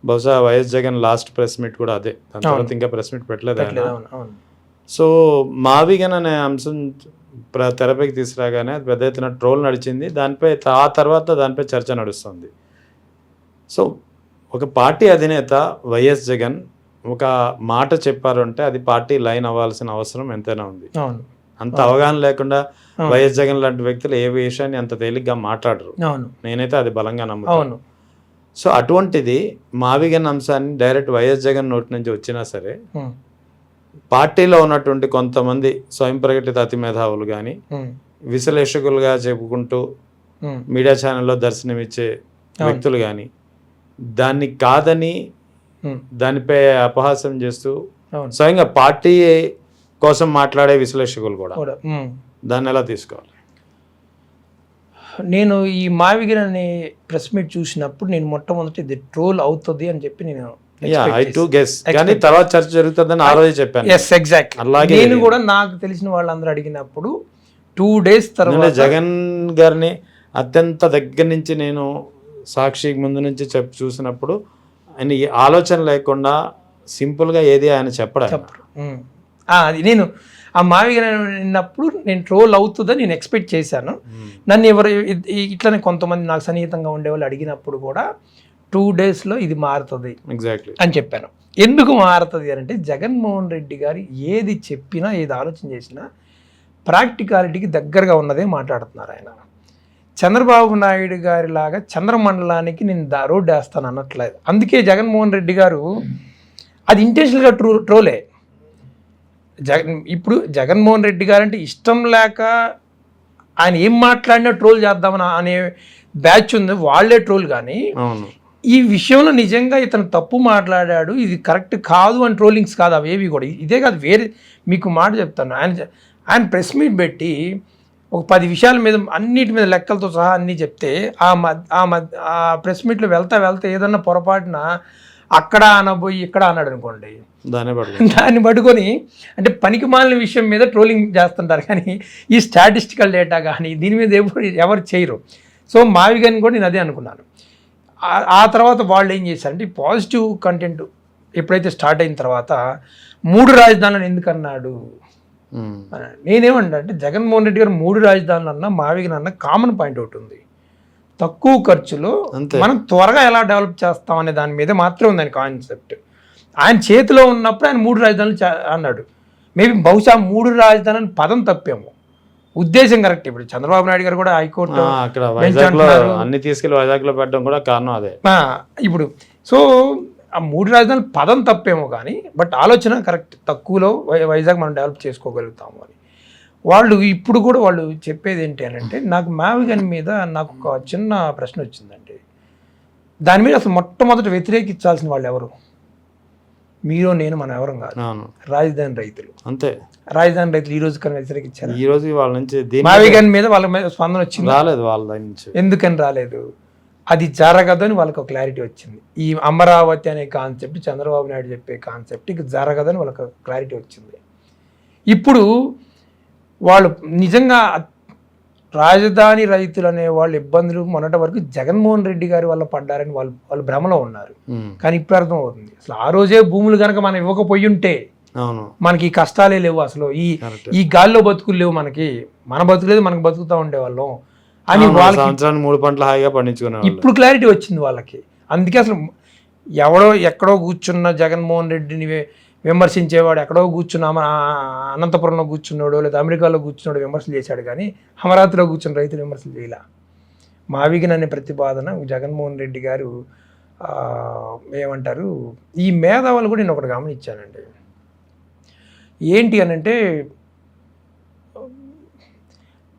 బహుశా YS Jagan last press meet కూడా అదే, దాని తర్వాత ఇంకా ప్రెస్ మీట్ పెట్టలేదు. సో మావిగన్ అనే అంశం తెరపైకి తీసుకురాగానే అది పెద్ద ఎత్తున ట్రోల్ నడిచింది. ఆ తర్వాత దానిపై చర్చ నడుస్తుంది. సో ఒక పార్టీ అధినేత వైఎస్ జగన్ ఒక మాట చెప్పారు అంటే అది పార్టీ లైన్ అవ్వాల్సిన అవసరం ఎంతైనా ఉంది. అంత అవగాహన లేకుండా వైఎస్ జగన్ లాంటి వ్యక్తులు ఏ విషయాన్ని అంత తేలిగ్గా మాట్లాడరు. నేనైతే అది బలంగా నమ్ముతాను. సో అటువంటిది మావిగన్ అంశాన్ని డైరెక్ట్ వైఎస్ జగన్ నోటి నుంచి వచ్చినా సరే పార్టీలో ఉన్నటువంటి కొంతమంది స్వయం ప్రకటిత అతి మేధావులు కానీ విశ్లేషకులుగా చెప్పుకుంటూ మీడియా ఛానల్లో దర్శనమిచ్చే వ్యక్తులు కానీ దాన్ని కాదని దానిపై అపహాస్యం చేస్తూ స్వయంగా పార్టీ కోసం మాట్లాడే విశ్లేషకులు కూడా దాన్ని ఎలా తీసుకోవాలి? నేను ఈ మావిగన్ అనే ప్రెస్ మీట్ చూసినప్పుడు నేను మొట్టమొదటి ఇది ట్రోల్ అవుతుంది అని చెప్పి నేను కానీ తర్వాత చర్చ జరుగుతుందని ఆ రోజే చెప్పాను. అలాగే నేను కూడా నాకు తెలిసిన వాళ్ళందరూ అడిగినప్పుడు 2 days తర్వాత జగన్ గారిని అత్యంత దగ్గర నుంచి నేను సాక్షి ముందు నుంచి చూసినప్పుడు ఆయన ఆలోచన లేకుండా సింపుల్గా ఏది ఆయన చెప్పడు. అది నేను ఆ మావిగన్ విన్నప్పుడు నేను ట్రోల్ అవుతుందని నేను ఎక్స్పెక్ట్ చేశాను. నన్ను ఎవరు ఇట్లనే కొంతమంది నాకు సన్నిహితంగా ఉండేవాళ్ళు అడిగినప్పుడు కూడా 2 daysలో ఇది మారుతుంది అని చెప్పాను. ఎందుకు మారుతుంది అంటే జగన్మోహన్ రెడ్డి గారు ఏది చెప్పినా ఏది ఆలోచన చేసినా ప్రాక్టికాలిటీకి దగ్గరగా ఉన్నదే మాట్లాడుతున్నారు. ఆయన చంద్రబాబు నాయుడు గారి లాగా చంద్రమండలానికి నేను రోడ్డు వేస్తాను అన్నట్లేదు. అందుకే జగన్మోహన్ రెడ్డి గారు అది ఇంటెన్షనల్గా ట్రోలే. ఇప్పుడు జగన్మోహన్ రెడ్డి గారు అంటే ఇష్టం లేక ఆయన ఏం మాట్లాడినా ట్రోల్ చేద్దామని అనే బ్యాచ్ ఉంది, వాళ్ళే ట్రోల్. కానీ ఈ విషయంలో నిజంగా ఇతను తప్పు మాట్లాడాడు, ఇది కరెక్ట్ కాదు అని ట్రోలింగ్స్ కాదు అవేవి కూడా. ఇదే కాదు, వేరే మీకు మాట చెప్తాను. ఆయన ప్రెస్ మీట్ పెట్టి ఒక 10 విషయాల మీద అన్నిటి మీద లెక్కలతో సహా అన్నీ చెప్తే ఆ ప్రెస్ మీట్లో వెళ్తా ఏదన్నా పొరపాటున అక్కడ అనబోయి ఇక్కడ అన్నాడు అనుకోండి, దాన్ని పట్టుకొని అంటే పనికి మాలిన విషయం మీద ట్రోలింగ్ చేస్తుంటారు. కానీ ఈ స్టాటిస్టికల్ డేటా కానీ దీని మీద ఎవరు చేయరు. సో మావిగన్ కూడా నేను అదే అనుకున్నాను. ఆ తర్వాత వాళ్ళు ఏం చేశారంటే పాజిటివ్ కంటెంట్ ఎప్పుడైతే స్టార్ట్ అయిన తర్వాత 3 రాజధానులను ఎందుకన్నాడు నేనేమంటా అంటే జగన్మోహన్ రెడ్డి గారు 3 రాజధానులు అన్నా మావిగన్ అన్న కామన్ పాయింట్ ఒకటి ఉంది, తక్కువ ఖర్చులో మనం త్వరగా ఎలా డెవలప్ చేస్తాం అనే దాని మీద మాత్రమే ఉంది ఆయన కాన్సెప్ట్. ఆయన చేతిలో ఉన్నప్పుడు ఆయన 3 రాజధానులు అన్నాడు. మేబీ బహుశా 3 రాజధానులు పదం తప్పేమో, ఉద్దేశం కరెక్ట్. ఇప్పుడు చంద్రబాబు నాయుడు గారు కూడా హైకోర్టు అన్ని తీసుకెళ్లి వైజాగ్లో పెట్టడం కూడా కారణం అదే. ఇప్పుడు సో ఆ 3 రాజధానులు పదం తప్పేమో కానీ బట్ ఆలోచన కరెక్ట్, తక్కువలో వైజాగ్ మనం డెవలప్ చేసుకోగలుగుతాము అని. వాళ్ళు ఇప్పుడు కూడా వాళ్ళు చెప్పేది ఏంటి అని అంటే, నాకు మావిగన్ మీద నాకు ఒక చిన్న ప్రశ్న వచ్చిందండి. దాని మీద అసలు మొట్టమొదటి వ్యతిరేకించాల్సిన వాళ్ళు ఎవరు? మీరు నేను మనం ఎవరం కాదు, రాజధాని రైతులు. అంతే, రాజధాని రైతులు ఈ రోజు కన్నా వ్యతిరేకించారు. ఈ రోజు వాళ్ళ నుంచి మావిగన్ మీద వాళ్ళ మీద స్పందన వచ్చింది? రాలేదు. వాళ్ళ నుంచి ఎందుకని రాలేదు? అది జరగదని వాళ్ళకి ఒక క్లారిటీ వచ్చింది. ఈ అమరావతి అనే కాన్సెప్ట్, చంద్రబాబు నాయుడు చెప్పే కాన్సెప్ట్ ఇక జరగదని వాళ్ళకి క్లారిటీ వచ్చింది. ఇప్పుడు వాళ్ళు నిజంగా రాజధాని రైతులు అనే వాళ్ళు ఇబ్బందులు మొన్నటి వరకు జగన్మోహన్ రెడ్డి గారి వల్ల పడ్డారని వాళ్ళు భ్రమలో ఉన్నారు. కానీ ఇప్పుడు అర్థం అవుతుంది, అసలు ఆ రోజే భూములు కనుక మనం ఇవ్వకపోయి ఉంటే మనకి ఈ కష్టాలే లేవు, అసలు ఈ గాల్లో బతుకులు లేవు, మన బతుకులేదు, మనకు బతుకుతూ ఉండేవాళ్ళం అని వాళ్ళకి 3 పంటలు హాయిగా పండించుకున్నారు. ఇప్పుడు క్లారిటీ వచ్చింది వాళ్ళకి. అందుకే అసలు ఎక్కడో కూర్చున్న జగన్మోహన్ రెడ్డిని విమర్శించేవాడు, ఎక్కడో కూర్చున్న అనంతపురంలో కూర్చున్నాడు లేదా అమెరికాలో కూర్చున్నాడు విమర్శలు చేశాడు, కానీ అమరావతిలో కూర్చున్న రైతులు విమర్శలు చేయలే. మావిగన్ అనే ప్రతిపాదన జగన్మోహన్ రెడ్డి గారు ఏమంటారు, ఈ మేధావులు కూడా నేను ఒకటి గమనించానండి. ఏంటి అనంటే,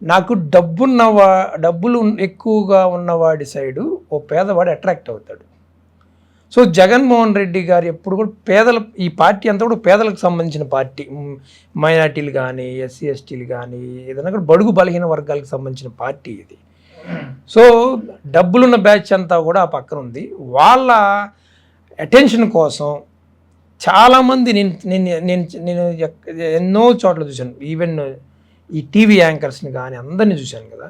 నాకు డబ్బులు ఎక్కువగా ఉన్నవాడి సైడు ఓ పేదవాడు అట్రాక్ట్ అవుతాడు. సో జగన్మోహన్ రెడ్డి గారు ఎప్పుడు కూడా ఈ పార్టీ అంతా కూడా పేదలకు సంబంధించిన పార్టీ, మైనార్టీలు కానీ ఎస్సీ ఎస్టీలు కానీ ఏదైనా కూడా బడుగు బలహీన వర్గాలకు సంబంధించిన పార్టీ ఇది. సో డబ్బులున్న బ్యాచ్ అంతా కూడా ఆ పక్కన ఉంది. వాళ్ళ అటెన్షన్ కోసం చాలామంది నేను ఎన్నో చోట్ల చూశాను, ఈవెన్ ఈ టీవీ యాంకర్స్ని కానీ అందరినీ చూశాను కదా.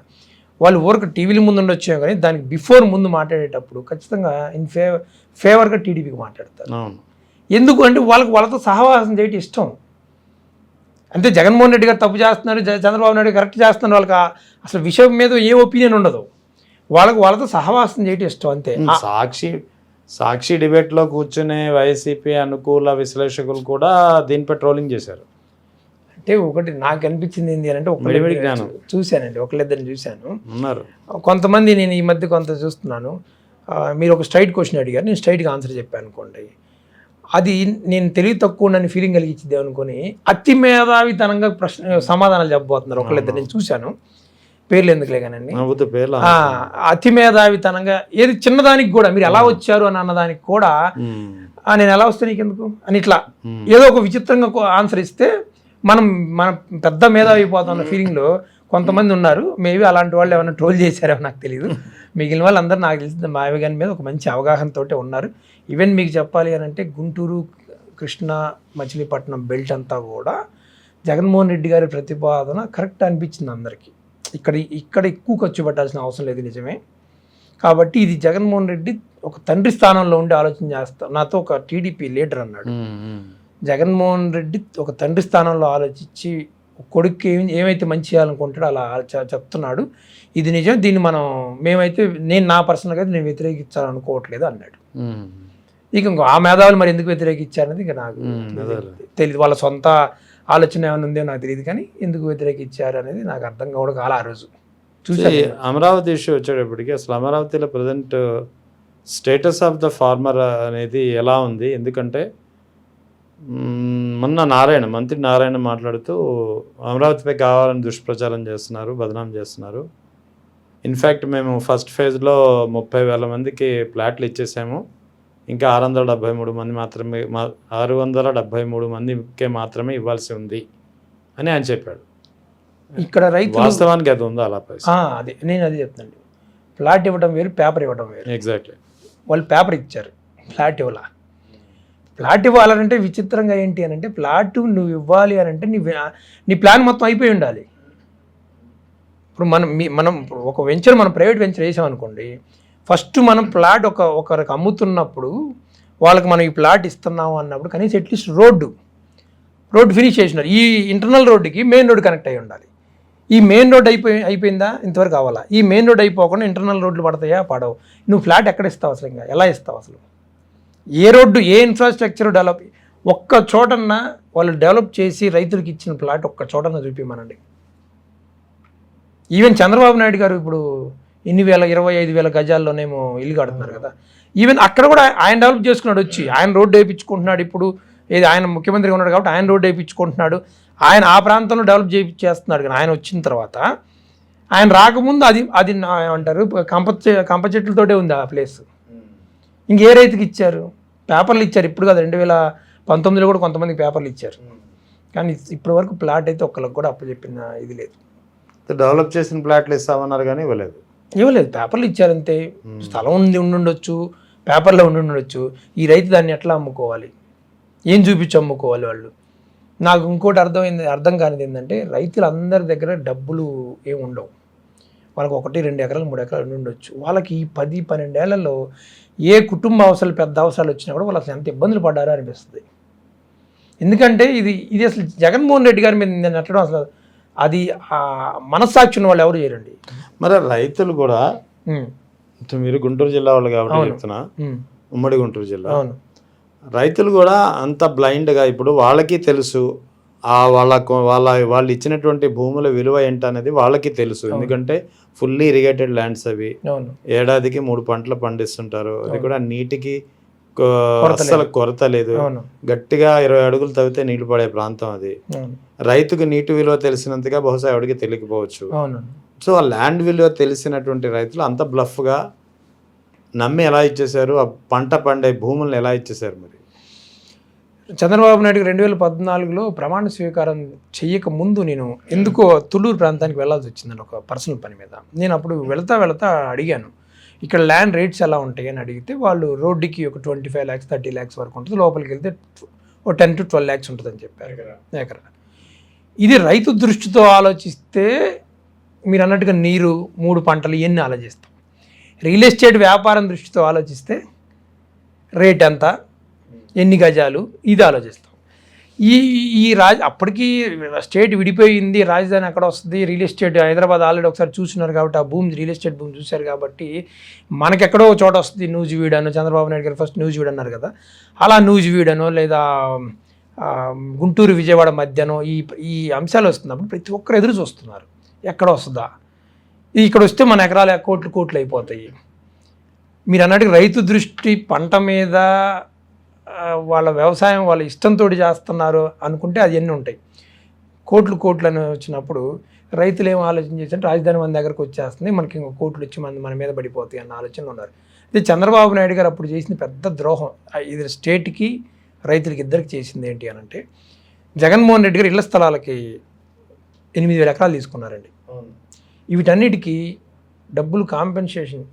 వాళ్ళు ఊరికి టీవీల ముందు ఉండొచ్చాము, కానీ దానికి బిఫోర్ ముందు మాట్లాడేటప్పుడు ఖచ్చితంగా ఫేవర్గా టీడీపీకి మాట్లాడతారు. ఎందుకు అంటే వాళ్ళతో సహవాసం చేయటం ఇష్టం. అంతే, జగన్మోహన్ రెడ్డి గారు తప్పు చేస్తున్నారు, చంద్రబాబు నాయుడు కరెక్ట్ చేస్తున్నారు, వాళ్ళకి అసలు విషయం మీద ఏ ఒపీనియన్ ఉండదు, వాళ్ళతో సహవాసం చేయటం ఇష్టం అంతే. సాక్షి డిబేట్లో కూర్చునే వైసీపీ అనుకూల విశ్లేషకులు కూడా దీనిపై ట్రోలింగ్ చేశారు. అంటే ఒకటి నాకు అనిపించింది ఏంటి అని అంటే, చూశానండి, ఒకళ్ళిద్దరిని చూశాను. కొంతమంది నేను ఈ మధ్య కొంత చూస్తున్నాను, మీరు ఒక స్ట్రైట్ క్వశ్చన్ అడిగారు, నేను స్ట్రైట్గా ఆన్సర్ చెప్పాను అనుకోండి, అది నేను తెలివి తక్కువ నన్ను ఫీలింగ్ కలిగించింది అనుకొని అతి మేధావితనంగా సమాధానాలు చెప్పబోతున్నారు ఒకళ్ళిద్దరు. నేను చూశాను, పేర్లు ఎందుకులే కానండి, అతి మేధావితనంగా ఏది చిన్నదానికి కూడా మీరు ఎలా వచ్చారు అని అన్నదానికి కూడా నేను ఎలా వస్తే నీకు ఎందుకు అని ఇట్లా ఏదో ఒక విచిత్రంగా ఆన్సర్ ఇస్తే మన పెద్ద మేధావి అయిపోతున్న ఫీలింగ్లో కొంతమంది ఉన్నారు. మేబీ అలాంటి వాళ్ళు ఏమైనా ట్రోల్ చేశారో నాకు తెలియదు. మిగిలిన వాళ్ళందరూ నాకు తెలిసింది మావిగన్ మీద ఒక మంచి అవగాహనతోటే ఉన్నారు. ఈవెన్ మీకు చెప్పాలి అని అంటే గుంటూరు, కృష్ణా, మచిలీపట్నం బెల్ట్ అంతా కూడా జగన్మోహన్ రెడ్డి గారి ప్రతిపాదన కరెక్ట్ అనిపించింది అందరికీ. ఇక్కడ ఎక్కువ ఖర్చు పెట్టాల్సిన అవసరం లేదు, నిజమే. కాబట్టి ఇది జగన్మోహన్ రెడ్డి ఒక తండ్రి స్థానంలో ఉండి ఆలోచన చేస్తా. నాతో ఒక టీడీపీ లీడర్ అన్నాడు, జగన్మోహన్ రెడ్డి ఒక తండ్రి స్థానంలో ఆలోచించి కొడుకు ఏమైతే మంచి చేయాలనుకుంటాడో అలా చెప్తున్నాడు, ఇది నిజం, దీన్ని నేను నా పర్సనల్గా అయితే నేను వ్యతిరేకించాలనుకోవట్లేదు అన్నాడు. ఇక ఆ మేధావులు మరి ఎందుకు వ్యతిరేకించారనేది ఇక నాకు తెలియదు, వాళ్ళ సొంత ఆలోచన ఏమైనా ఉందో నాకు తెలియదు, కానీ ఎందుకు వ్యతిరేకించారు అనేది నాకు అర్థం కూడా కాల. ఆ రోజు చూసి అమరావతి ఇష్యూ వచ్చేటప్పటికి అసలు అమరావతిలో present status of the farmer అనేది ఎలా ఉంది? ఎందుకంటే మొన్న మంత్రి నారాయణ మాట్లాడుతూ అమరావతిపై కావాలని దుష్ప్రచారం చేస్తున్నారు, బదనాం చేస్తున్నారు. ఇన్ఫ్యాక్ట్ మేము ఫస్ట్ ఫేజ్లో 30,000 మందికి ప్లాట్లు ఇచ్చేసాము, ఇంకా 673 మందికే మాత్రమే ఇవ్వాల్సి ఉంది అని ఆయన చెప్పాడు. ఇక్కడ రైతు వాస్తవానికి అది ఉందా అలా? అదే నేను అది చెప్తాను, ప్లాట్ ఇవ్వడం వేరు, పేపర్ ఇవ్వడం వేరు. ఎగ్జాక్ట్లీ, వాళ్ళు పేపర్ ఇచ్చారు, ఫ్లాట్ ఇవ్వాలా. ఫ్లాట్ ఇవ్వాలంటే విచిత్రంగా ఏంటి అని అంటే, ఫ్లాట్ నువ్వు ఇవ్వాలి అని అంటే నీ ప్లాన్ మొత్తం అయిపోయి ఉండాలి. ఇప్పుడు మనం ఒక వెంచర్, మనం ప్రైవేట్ వెంచర్ వేసామనుకోండి, ఫస్ట్ మనం ప్లాట్ ఒకరికి అమ్ముతున్నప్పుడు వాళ్ళకి మనం ఈ ప్లాట్ ఇస్తున్నాము అన్నప్పుడు కనీసం అట్లీస్ట్ రోడ్డు ఫినిష్ చేసినారు. ఈ ఇంటర్నల్ రోడ్డుకి మెయిన్ రోడ్ కనెక్ట్ అయ్యి ఉండాలి. ఈ మెయిన్ రోడ్ అయిపోయిందా? ఇంతవరకు కావాలా? ఈ మెయిన్ రోడ్ అయిపోకుండా ఇంటర్నల్ రోడ్లు పడతాయా? పడవు. నువ్వు ఫ్లాట్ ఎక్కడ ఇస్తావు అసలు? ఇంకా ఎలా ఇస్తావు అసలు? ఏ రోడ్డు, ఏ ఇన్ఫ్రాస్ట్రక్చర్ డెవలప్, ఒక్క చోటన్నా వాళ్ళు డెవలప్ చేసి రైతులకు ఇచ్చిన ప్లాట్ ఒక్క చోటన్నా చూపించమనండి. ఈవెన్ చంద్రబాబు నాయుడు గారు ఇప్పుడు 25,000 గజాల్లోనేమో ఇల్లు కడుతున్నారు కదా, ఈవెన్ అక్కడ కూడా ఆయన డెవలప్ చేసుకున్నాడు, వచ్చి ఆయన రోడ్డు వేయించుకుంటున్నాడు. ఇప్పుడు ఆయన ముఖ్యమంత్రిగా ఉన్నాడు కాబట్టి ఆయన రోడ్డు వేయించుకుంటున్నాడు, ఆయన ఆ ప్రాంతంలో డెవలప్ చేస్తున్నాడు. కానీ ఆయన వచ్చిన తర్వాత, ఆయన రాకముందు అది ఏమంటారు, కంప చెట్లతోటే ఉంది ఆ ప్లేస్. ఇంకే రైతుకి ఇచ్చారు? పేపర్లు ఇచ్చారు. ఇప్పుడు కదా 2019లో కూడా కొంతమందికి పేపర్లు ఇచ్చారు, కానీ ఇప్పటి వరకు ప్లాట్ అయితే ఒక్కరికి కూడా అప్పచెప్పిన ఇది లేదు. డెవలప్ చేసిన ప్లాట్లు ఇస్తామన్నారు కానీ ఇవ్వలేదు. పేపర్లు ఇచ్చారంతే. స్థలం ఉండుండొచ్చు, పేపర్లో ఉండుండొచ్చు. ఈ రైతు దాన్ని ఎట్లా అమ్ముకోవాలి? ఏం చూపించి అమ్ముకోవాలి వాళ్ళు? నాకు ఇంకోటి అర్థం కానిది ఏంటంటే, రైతులందరి దగ్గర డబ్బులు ఏమి ఉండవు. వాళ్ళకి 1-2 ఎకరాలు 3 ఎకరాలు ఉండి ఉండొచ్చు. వాళ్ళకి ఈ 10-12 ఏళ్లలో ఏ కుటుంబ అవసరాలు పెద్ద అవసరాలు వచ్చినా కూడా వాళ్ళు అసలు ఎంత ఇబ్బందులు పడ్డారో అనిపిస్తుంది. ఎందుకంటే ఇది అసలు జగన్మోహన్ రెడ్డి గారి మీద నేను నెట్టడం అసలు అది మనస్సాక్షి ఉన్న వాళ్ళు ఎవరు చేయరండి. మరి రైతులు కూడా మీరు గుంటూరు జిల్లా వాళ్ళు కాబట్టి చెప్తున్నా, ఉమ్మడి గుంటూరు జిల్లా అవును, రైతులు కూడా అంత బ్లైండ్గా ఇప్పుడు వాళ్ళకి తెలుసు వాళ్ళు ఇచ్చినటువంటి భూముల విలువ ఏంటనేది వాళ్ళకి తెలుసు. ఎందుకంటే ఫుల్లీ ఇరిగేటెడ్ ల్యాండ్స్ అవి, ఏడాదికి 3 పంటలు పండిస్తుంటారు. అది కూడా నీటికి అస్సలు కొరత లేదు. గట్టిగా 20 అడుగులు తవ్వితే నీళ్లు పడే ప్రాంతం అది. రైతుకు నీటి విలువ తెలిసినంతగా బహుశా ఎవరికి తెలియకపోవచ్చు. సో ఆ ల్యాండ్ విలువ తెలిసినటువంటి రైతులు అంత బ్లఫ్గా నమ్మి ఎలా ఇచ్చేశారు? ఆ పంట పండే భూములను ఎలా ఇచ్చేశారు? మరి చంద్రబాబు నాయుడు 2014లో ప్రమాణ స్వీకారం చెయ్యక ముందు నేను ఎందుకో తుళ్ళూరు ప్రాంతానికి వెళ్ళాల్సి వచ్చిందండి ఒక పర్సనల్ పని మీద. నేను అప్పుడు వెళ్తా అడిగాను, ఇక్కడ ల్యాండ్ రేట్స్ ఎలా ఉంటాయి అని అడిగితే వాళ్ళు రోడ్డుకి ఒక 25 lakhs 30 lakhs వరకు ఉంటుంది, లోపలికి వెళ్తే ఒక 10 to 12 lakhs ఉంటుందని చెప్పారు ఎకరా. ఇది రైతు దృష్టితో ఆలోచిస్తే మీరు అన్నట్టుగా నీరు 3 పంటలు ఇవన్నీ ఆలోచిస్తాం. రియల్ ఎస్టేట్ వ్యాపారం దృష్టితో ఆలోచిస్తే రేట్ ఎంత, ఎన్ని గజాలు, ఇది ఆలోచిస్తాం. అప్పటికి స్టేట్ విడిపోయింది, రాజధాని అక్కడ వస్తుంది, రియల్ ఎస్టేట్ హైదరాబాద్ ఆల్రెడీ ఒకసారి చూస్తున్నారు కాబట్టి ఆ భూమి రియల్ ఎస్టేట్ భూమి చూశారు కాబట్టి మనకెక్కడో చోట వస్తుంది. నూజివీడు అనో, చంద్రబాబు నాయుడు గారు ఫస్ట్ నూజివీడు అన్నారు కదా, అలా నూజివీడు అనో లేదా గుంటూరు విజయవాడ మధ్యనో ఈ అంశాలు వస్తున్నప్పుడు ప్రతి ఒక్కరు ఎదురు చూస్తున్నారు ఎక్కడ వస్తుందా, ఇక్కడ వస్తే మన ఎకరాలు కోట్లు అయిపోతాయి. మీరు అన్నట్టుగా రైతు దృష్టి పంట మీద వాళ్ళ వ్యవసాయం వాళ్ళ ఇష్టంతో చేస్తున్నారు అనుకుంటే అది ఎన్ని ఉంటాయి. కోట్లు అని వచ్చినప్పుడు రైతులు ఏం ఆలోచన చేశారంటే రాజధాని మన దగ్గరకు వచ్చేస్తుంది, మనకి ఇంకో కోట్లు వచ్చి మన మీద పడిపోతాయి అన్న ఆలోచనలు ఉన్నారు. ఇది చంద్రబాబు నాయుడు గారు అప్పుడు చేసిన పెద్ద ద్రోహం. ఇది స్టేట్కి రైతులకి ఇద్దరికి చేసింది ఏంటి అని అంటే, జగన్మోహన్ రెడ్డి గారు ఇళ్ల స్థలాలకి 8,000 ఎకరాలు తీసుకున్నారండి. వీటన్నిటికీ డబ్బులు కాంపెన్సేషన్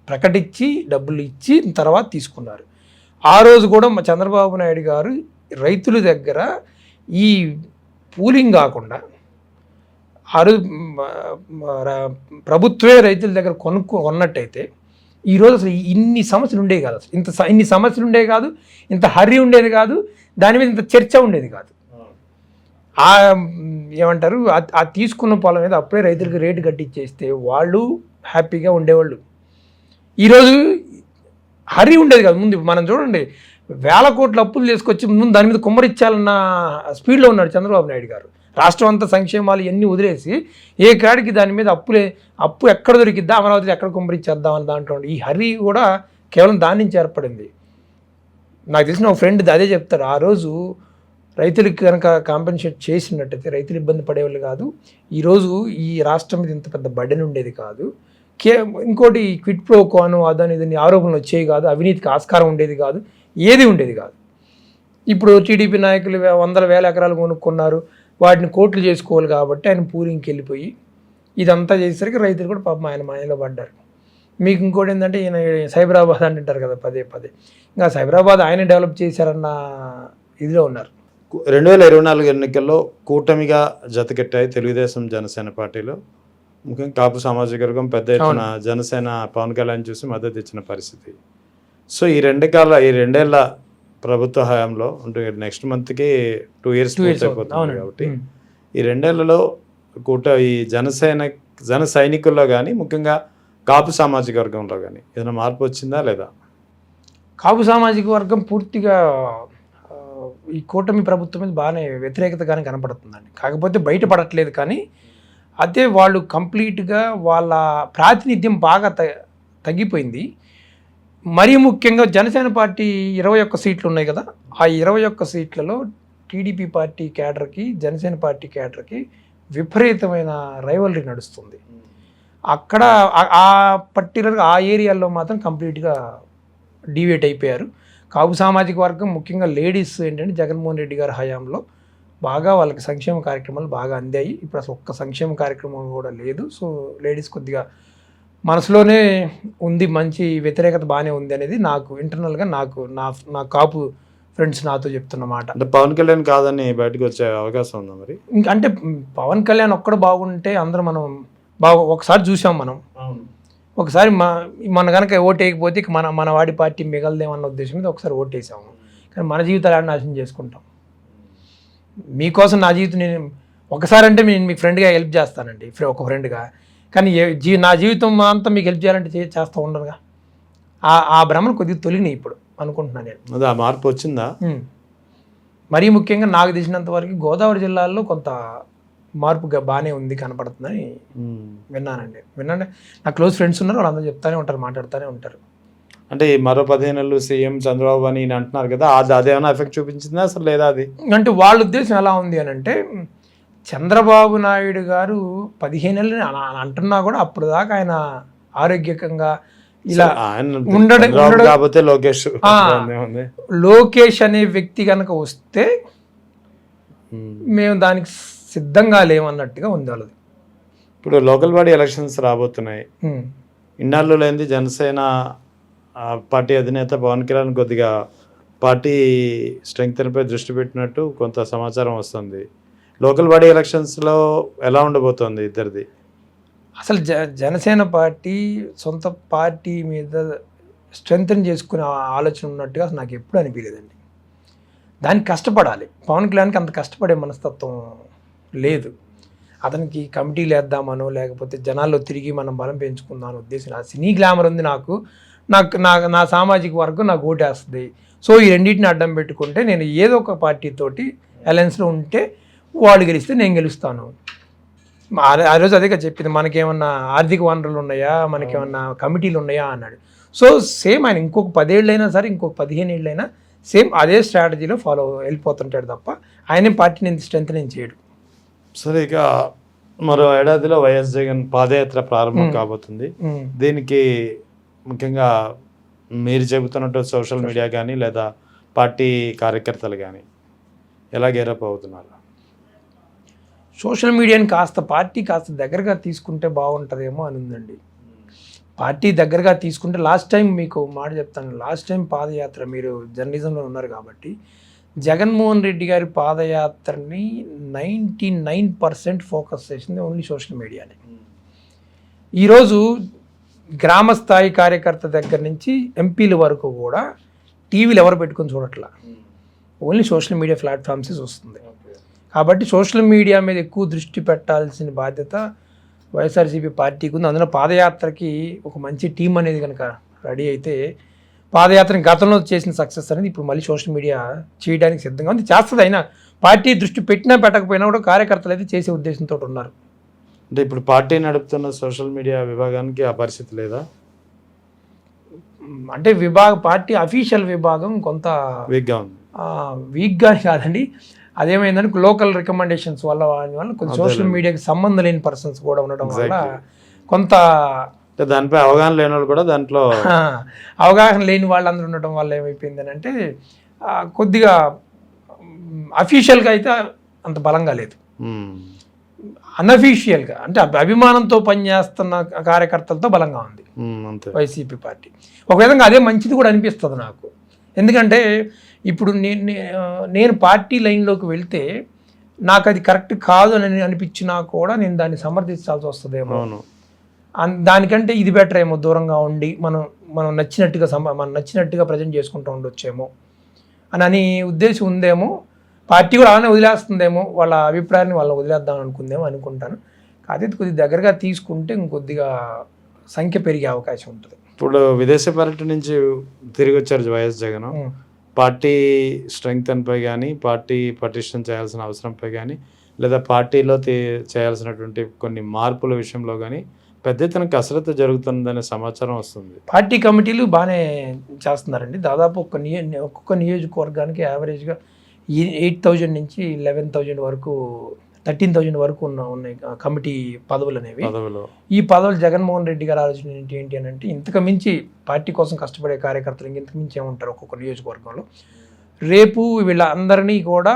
ప్రకటించి డబ్బులు ఇచ్చి తర్వాత తీసుకున్నారు. ఆ రోజు కూడా మా చంద్రబాబు నాయుడు గారు రైతుల దగ్గర ఈ పూలింగ్ కాకుండా ఆ రోజు ప్రభుత్వే రైతుల దగ్గర కొన్నట్టయితే ఈరోజు అసలు ఇన్ని సమస్యలు ఉండేవి కాదు, అసలు ఇన్ని సమస్యలు ఉండేవి కాదు, ఇంత హర్రీ ఉండేది కాదు, దాని మీద ఇంత చర్చ ఉండేది కాదు. ఏమంటారు, ఆ తీసుకున్న పొలం మీద అప్పుడే రైతులకు రేటు కట్టించేస్తే వాళ్ళు హ్యాపీగా ఉండేవాళ్ళు. ఈరోజు హరి ఉండేది కాదు. ముందు మనం చూడండి, 1,000 కోట్ల అప్పులు తీసుకొచ్చి ముందు దాని మీద కుమ్మరిచ్చాలన్న స్పీడ్లో ఉన్నాడు చంద్రబాబు నాయుడు గారు. రాష్ట్రం అంతా సంక్షేమాలు ఇవన్నీ వదిలేసి ఏ కాడికి దాని మీద అప్పు ఎక్కడ దొరికిద్దా, అమరావతిలో ఎక్కడ కుమ్మరిచ్చేద్దామని దాంట్లో ఈ హరి కూడా కేవలం దాని నుంచి ఏర్పడింది. నాకు తెలిసిన ఒక ఫ్రెండ్ అదే చెప్తారు, ఆ రోజు రైతులకి కనుక కాంపెన్సేట్ చేసినట్టయితే రైతులు ఇబ్బంది పడేవాళ్ళు కాదు, ఈరోజు ఈ రాష్ట్రం మీద ఇంత పెద్ద బడ్డెన్ ఉండేది కాదు, ఇంకోటి క్విట్ ప్రో కోను అదని ఇదని ఆరోపణలు వచ్చేవి కాదు, అవినీతికి ఆస్కారం ఉండేది కాదు, ఏది ఉండేది కాదు. ఇప్పుడు టీడీపీ నాయకులు 100,000 ఎకరాలు కొనుక్కున్నారు, వాటిని కోట్లు చేసుకోవాలి కాబట్టి ఆయన పూరింగ్కి వెళ్ళిపోయి ఇదంతా చేసేసరికి రైతులు కూడా పాపం ఆయన మాయలో పడ్డారు. మీకు ఇంకోటి ఏంటంటే ఈయన సైబరాబాద్ అంటుంటారు కదా పదే ఇంకా సైబరాబాద్ ఆయన డెవలప్ చేశారన్న ఇదిలో ఉన్నారు. 2024 ఎన్నికల్లో కూటమిగా జతకెట్టాయి తెలుగుదేశం జనసేన పార్టీలో. ముఖ్యంగా కాపు సామాజిక వర్గం పెద్ద ఎత్తున జనసేన పవన్ కళ్యాణ్ చూసి మద్దతు ఇచ్చిన పరిస్థితి. సో ఈ రెండేళ్ల ప్రభుత్వ హయాంలో అంటే నెక్స్ట్ మంత్కి 2 years పూర్తయిపోతుంది కాబట్టి ఈ 2 ఏళ్లలో ఈ జన సైనికుల్లో కానీ ముఖ్యంగా కాపు సామాజిక వర్గంలో కానీ ఏదైనా మార్పు వచ్చిందా లేదా? కాపు సామాజిక వర్గం పూర్తిగా ఈ కూటమి ప్రభుత్వం మీద బాగానే వ్యతిరేకతగానే కనపడుతుందండి. కాకపోతే బయటపడట్లేదు, కానీ అదే వాళ్ళు కంప్లీట్గా వాళ్ళ ప్రాతినిధ్యం బాగా తగ్గిపోయింది. మరీ ముఖ్యంగా జనసేన పార్టీ 21 సీట్లు ఉన్నాయి కదా, ఆ 21 సీట్లలో టీడీపీ పార్టీ క్యాడర్కి జనసేన పార్టీ క్యాడర్కి విపరీతమైన రైవలరీ నడుస్తుంది. అక్కడ ఆ పర్టికులర్గా ఆ ఏరియాలో మాత్రం కంప్లీట్గా డివేట్ అయిపోయారు. కాపు సామాజిక వర్గం ముఖ్యంగా లేడీస్ ఏంటంటే జగన్మోహన్ రెడ్డి గారి హయాంలో బాగా వాళ్ళకి సంక్షేమ కార్యక్రమాలు బాగా అందాయి. ఇప్పుడు అసలు ఒక్క సంక్షేమ కార్యక్రమం కూడా లేదు. సో లేడీస్ కొద్దిగా మనసులోనే ఉంది, మంచి వ్యతిరేకత బాగానే ఉంది అనేది నాకు ఇంటర్నల్గా నా కాపు ఫ్రెండ్స్ నాతో చెప్తున్నమాట. అంటే పవన్ కళ్యాణ్ కాదని బయటకు వచ్చే అవకాశం ఉందా మరి? అంటే పవన్ కళ్యాణ్ ఒక్కడు బాగుంటే అందరూ మనం బాగా ఒకసారి చూసాం మనం, ఒకసారి మన కనుక ఓటు వేయకపోతే ఇక మన వాడి పార్టీ మిగలదేమన్న ఉద్దేశం మీద ఒకసారి ఓటు వేసాము. కానీ మన జీవితాలు ఆడ నాశనం చేసుకుంటాం. మీకోసం నా జీవితం నేను ఒకసారి అంటే నేను మీకు ఫ్రెండ్గా హెల్ప్ చేస్తానండి, ఒక ఫ్రెండ్గా. కానీ నా జీవితం అంతా మీకు హెల్ప్ చేయాలంటే చేస్తూ ఉండనుగా. ఆ భ్రమను కొద్దిగా తొలిగినాయి ఇప్పుడు అనుకుంటున్నాను నేను. అది ఆ మార్పు వచ్చిందా? మరీ ముఖ్యంగా నాకు తెలిసినంత వరకు గోదావరి జిల్లాలో కొంత మార్పు బాగానే ఉంది, కనపడుతుందని విన్నాను. నా క్లోజ్ ఫ్రెండ్స్ ఉన్నారు, వాళ్ళందరూ చెప్తానే ఉంటారు, మాట్లాడుతూనే ఉంటారు. అంటే మరో 15 ఏళ్ళు సీఎం చంద్రబాబు అని అంటున్నారు కదా, అదేమైనా ఎఫెక్ట్ చూపించిందా అసలు లేదా? అది అంటే వాళ్ళ ఉద్దేశం ఎలా ఉంది అని అంటే, చంద్రబాబు నాయుడు గారు 15 ఏళ్ళు అంటున్నా కూడా అప్పుడు దాకా ఆయన ఆరోగ్యకంగా ఇలా ఉండడం కాకపోతే లోకేష్ అనే వ్యక్తి కనుక వస్తే మేము దానికి సిద్ధంగా లేమన్నట్టుగా ఉంది వాళ్ళది. ఇప్పుడు లోకల్ బాడీ ఎలక్షన్స్ రాబోతున్నాయి. ఇన్నాళ్ళు లేనిది జనసేన పార్టీ అధినేత పవన్ కళ్యాణ్ కొద్దిగా పార్టీ స్ట్రెంగ్త్పై దృష్టి పెట్టినట్టు కొంత సమాచారం వస్తుంది. లోకల్ బాడీ ఎలక్షన్స్లో ఎలా ఉండబోతోంది ఇద్దరిది? అసలు జనసేన పార్టీ సొంత పార్టీ మీద స్ట్రెంగ్తన్ చేసుకునే ఆలోచన ఉన్నట్టుగా నాకు ఎప్పుడు అనిపించలేదండి. దానికి కష్టపడాలి. పవన్ కళ్యాణ్కి అంత కష్టపడే మనస్తత్వం లేదు. అతనికి కమిటీలు వేద్దామనో లేకపోతే జనాల్లో తిరిగి మనం బలం పెంచుకుందామని ఉద్దేశం. ఆ సినీ గ్లామర్ ఉంది నాకు నా సామాజిక వర్గం నాకు ఓటేస్తుంది. సో ఈ రెండింటిని అడ్డం పెట్టుకుంటే నేను ఏదో ఒక పార్టీతోటి అలయన్స్లో ఉంటే వాళ్ళు గెలిస్తే నేను గెలుస్తాను. ఆ రోజు అదేగా చెప్పింది, మనకేమన్నా ఆర్థిక వనరులు ఉన్నాయా, మనకేమన్నా కమిటీలు ఉన్నాయా అన్నాడు. సో సేమ్ ఆయన ఇంకొక 10 ఏళ్ళైనా సరే, ఇంకొక 15 ఏళ్ళైనా సేమ్ అదే స్ట్రాటజీలో వెళ్ళిపోతుంటాడు తప్ప ఆయన పార్టీని ఇంత స్ట్రెంత్ నేను చేయడు. సరే, ఇక మరో ఏడాదిలో వైఎస్ జగన్ పాదయాత్ర ప్రారంభం కాబోతుంది. దీనికి ముఖ్యంగా మీరు చెబుతున్నట్టు సోషల్ మీడియా కానీ లేదా పార్టీ కార్యకర్తలు కానీ ఎలా గేరప్ అవుతున్నారు? సోషల్ మీడియాని పార్టీ కాస్త దగ్గరగా తీసుకుంటే బాగుంటుందేమో అని ఉందండి. పార్టీ దగ్గరగా తీసుకుంటే లాస్ట్ టైం మీకు మాట చెప్తాను, లాస్ట్ టైం పాదయాత్ర మీరు జర్నలిజంలో ఉన్నారు కాబట్టి జగన్మోహన్ రెడ్డి గారి పాదయాత్రని 99% ఫోకస్ చేసింది ఓన్లీ సోషల్ మీడియానే. ఈరోజు గ్రామ స్థాయి కార్యకర్త దగ్గర నుంచి ఎంపీల వరకు కూడా టీవీలు ఎవరు పెట్టుకొని చూడట్లా, ఓన్లీ సోషల్ మీడియా ప్లాట్ఫామ్సే చూస్తుంది. కాబట్టి సోషల్ మీడియా మీద ఎక్కువ దృష్టి పెట్టాల్సిన బాధ్యత వైఎస్ఆర్సీపీ పార్టీకి ఉంది. అందులో పాదయాత్రకి ఒక మంచి టీం అనేది కనుక రెడీ అయితే పాదయాత్రని గతంలో చేసిన సక్సెస్ అనేది ఇప్పుడు మళ్ళీ సోషల్ మీడియా చేయడానికి సిద్ధంగా ఉంది, చేస్తుంది. అయినా పార్టీ దృష్టి పెట్టినా పెట్టకపోయినా కూడా కార్యకర్తలు అయితే చేసే ఉద్దేశంతో ఉన్నారు. అంటే ఇప్పుడు పార్టీ నడుపుతున్న సోషల్ మీడియా విభాగానికి ఆ పరిస్థితి లేదా? అంటే పార్టీ అఫీషియల్ విభాగం కొంత వీక్గా ఉంది. వీక్గా కాదండి, అదేమైందంటే లోకల్ రికమెండేషన్స్ వల్ల కొంచెం సోషల్ మీడియాకి సంబంధం లేని పర్సన్స్ కూడా ఉండడం వల్ల కొంత దానిపై అవగాహన లేని వాళ్ళు కూడా దాంట్లో అవగాహన లేని వాళ్ళందరూ ఉండటం వల్ల ఏమైపోయిందని అంటే కొద్దిగా అఫీషియల్గా అయితే అంత బలంగా లేదు, అన్అఫీషియల్గా అంటే అభిమానంతో పనిచేస్తున్న కార్యకర్తలతో బలంగా ఉంది వైసీపీ పార్టీ. ఒక విధంగా అదే మంచిది కూడా అనిపిస్తుంది నాకు. ఎందుకంటే ఇప్పుడు నేను పార్టీ లైన్లోకి వెళ్తే నాకు అది కరెక్ట్ కాదు అని అనిపించినా కూడా నేను దాన్ని సమర్థించాల్సి వస్తుందేమో, దానికంటే ఇది బెటర్ ఏమో, దూరంగా ఉండి మనం నచ్చినట్టుగా ప్రజెంట్ చేసుకుంటూ ఉండొచ్చేమో అని ఉద్దేశం ఉందేమో. పార్టీ కూడా అలానే వదిలేస్తుందేమో, వాళ్ళ అభిప్రాయాన్ని వాళ్ళని వదిలేద్దాం అనుకుంటాను. కాకపోతే కొద్దిగా దగ్గరగా తీసుకుంటే ఇంకొద్దిగా సంఖ్య పెరిగే అవకాశం ఉంటుంది. ఇప్పుడు విదేశీ పర్యటన నుంచి తిరిగి వచ్చారు వైఎస్ జగన్. పార్టీ స్ట్రెంగ్తన్పై కానీ, పార్టీ పటిష్టం చేయాల్సిన అవసరంపై కానీ, లేదా పార్టీలో చేయాల్సినటువంటి కొన్ని మార్పుల విషయంలో కానీ పెద్ద ఎత్తున కసరత్తు జరుగుతుందనే సమాచారం వస్తుంది. పార్టీ కమిటీలు బాగానే చేస్తున్నారండి. దాదాపు ఒక్కొక్క నియోజకవర్గానికి యావరేజ్గా 8,000 నుంచి 11,000 వరకు 13,000 వరకు ఉన్నాయి కమిటీ పదవులు అనేవి. ఈ పదవులు జగన్మోహన్ రెడ్డి గారి ఆలోచన ఏంటి అని అంటే, ఇంతకు మించి పార్టీ కోసం కష్టపడే కార్యకర్తలు ఇంతకు మించి ఏముంటారు ఒక్కొక్క నియోజకవర్గంలో. రేపు వీళ్ళందరినీ కూడా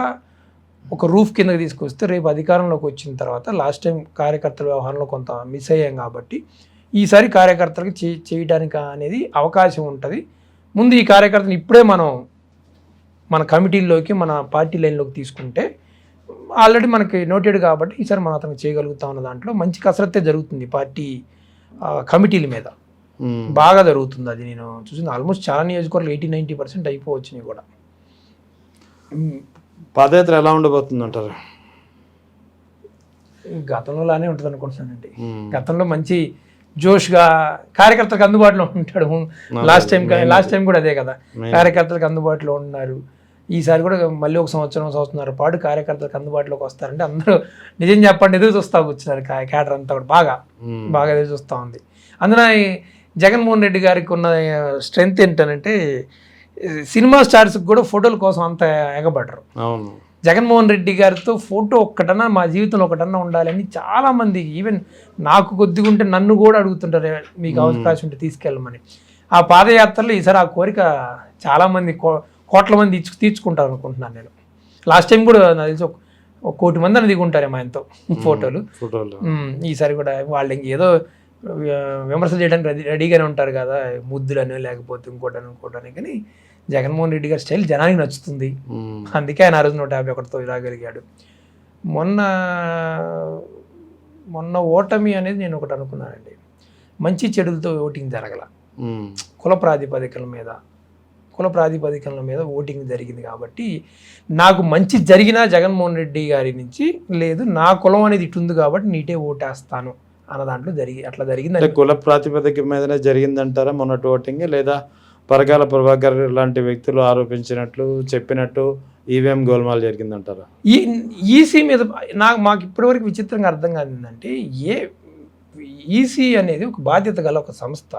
ఒక రూఫ్ కిందకి తీసుకొస్తే రేపు అధికారంలోకి వచ్చిన తర్వాత లాస్ట్ టైం కార్యకర్తల వ్యవహారంలో కొంత మిస్ అయ్యాం కాబట్టి ఈసారి కార్యకర్తలకు చేయడానికి అనేది అవకాశం ఉంటుంది. ముందు ఈ కార్యకర్తలు ఇప్పుడే మన కమిటీల్లోకి మన పార్టీ లైన్లోకి తీసుకుంటే ఆల్రెడీ మనకి నోటెడ్ కాబట్టి ఈసారి మనం అతనికి చేయగలుగుతాం అన్న దాంట్లో మంచి కసరత్తే జరుగుతుంది పార్టీ కమిటీల మీద బాగా జరుగుతుంది. అది నేను చూసింది ఆల్మోస్ట్ చాలా నియోజకవర్గాలు 80-90% అయిపోవచ్చినాయి కూడా. పాదయాత్ర ఎలా ఉండబోతుంది అంటారు? గతంలోనే ఉంటుంది అనుకుంటున్నానండి. గతంలో మంచి జోష్గా కార్యకర్తలకు అందుబాటులో ఉంటాడు. లాస్ట్ టైం కూడా అదే కదా, కార్యకర్తలకు అందుబాటులో ఉన్నారు. ఈసారి కూడా మళ్ళీ ఒక సంవత్సరం పాటు కార్యకర్తలకు అందుబాటులోకి వస్తారంటే అందరూ నిజం చెప్పండి ఎదురు చూస్తూ కూర్చున్నారు. క్యాడర్ అంతా కూడా బాగా ఎదురు చూస్తూ ఉంది. అందున జగన్మోహన్ రెడ్డి గారికి ఉన్న స్ట్రెంగ్త్ ఏంటంటే సినిమా స్టార్స్కి కూడా ఫోటోల కోసం అంత ఎగబడరు. అవును, జగన్మోహన్ రెడ్డి గారితో ఫోటో ఒక్కటన్నా మా జీవితంలో ఒకటన్నా ఉండాలని చాలామంది, ఈవెన్ నాకు కొద్దిగా ఉంటే నన్ను కూడా అడుగుతుంటారు మీకు అవకాశం ఉంటే తీసుకెళ్ళమని. ఆ పాదయాత్రలో ఈసారి ఆ కోరిక చాలామంది కోట్ల మంది తీర్చుకుంటారు అనుకుంటున్నాను నేను. లాస్ట్ టైం కూడా నాకు తెలిసి 1 కోటి మంది అని దిగుంటారేమో ఆయనతో ఫోటోలు. ఈసారి కూడా వాళ్ళు ఇంకేదో విమర్శలు చేయడానికి రెడీగానే ఉంటారు కదా, ముద్దులని లేకపోతే ఇంకోటని. కానీ జగన్మోహన్ రెడ్డి గారి స్టైల్ జనానికి నచ్చుతుంది, అందుకే ఆయన ఆ రోజు 151తో రాగలిగాడు. మొన్న ఓటమి అనేది నేను ఒకటి అనుకున్నానండి, మంచి చెడులతో ఓటింగ్ జరగల, కుల ప్రాతిపదికల మీద ఓటింగ్ జరిగింది. కాబట్టి నాకు మంచి జరిగినా జగన్మోహన్ రెడ్డి గారి నుంచి లేదు, నా కులం అనేది ఇటు ఉంది కాబట్టి నీటే ఓటేస్తాను అన్న దాంట్లో అట్లా జరిగింది. కుల ప్రాతిపదిక మీదనే జరిగిందంటారా మొన్నటి ఓటింగ్? లేదా పరకాల ప్రభాకర్ లాంటి వ్యక్తులు ఆరోపించినట్లు చెప్పినట్టు ఈవీఎం గోల్మాల్ జరిగిందంటారా? ఈసీ మీద మాకు ఇప్పటివరకు విచిత్రంగా అర్థం కాదంటే, ఈసీ అనేది ఒక బాధ్యత గల ఒక సంస్థ.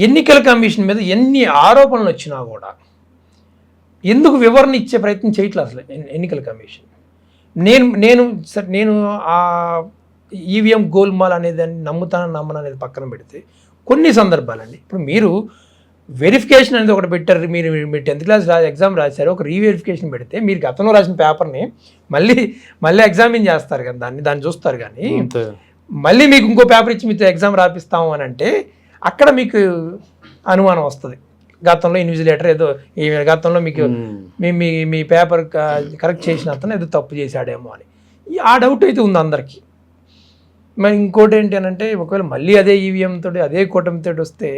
ఎన్నికల కమిషన్ మీద ఎన్ని ఆరోపణలు వచ్చినా కూడా ఎందుకు వివరణ ఇచ్చే ప్రయత్నం చేయట్లేదు అసలు ఎన్నికల కమిషన్. నేను ఆ ఈవీఎం గోల్మాల్ అనేదాన్ని నమ్మను అనేది పక్కన పెడితే, కొన్ని సందర్భాలండి, ఇప్పుడు మీరు వెరిఫికేషన్ అనేది ఒకటి పెట్టారు, మీరు 10th క్లాస్ ఎగ్జామ్ రాశారు, ఒక రీవెరిఫికేషన్ పెడితే మీరు గతంలో రాసిన పేపర్ని మళ్ళీ ఎగ్జామిన్ చేస్తారు కదా, దాన్ని చూస్తారు. కానీ మళ్ళీ మీకు ఇంకో పేపర్ ఇచ్చి మీతో ఎగ్జామ్ రాపిస్తాము అని అంటే అక్కడ మీకు అనుమానం వస్తుంది, గతంలో ఇన్విజిలేటర్ ఏదో గతంలో మీకు మీ పేపర్ కరెక్ట్ చేసిన అతను ఏదో తప్పు చేశాడేమో అని ఆ డౌట్ అయితే ఉంది అందరికీ. మరి ఇంకోటి ఏంటి అని అంటే, ఒకవేళ మళ్ళీ అదే ఈవీఎం తోటి అదే కూటమితో వస్తే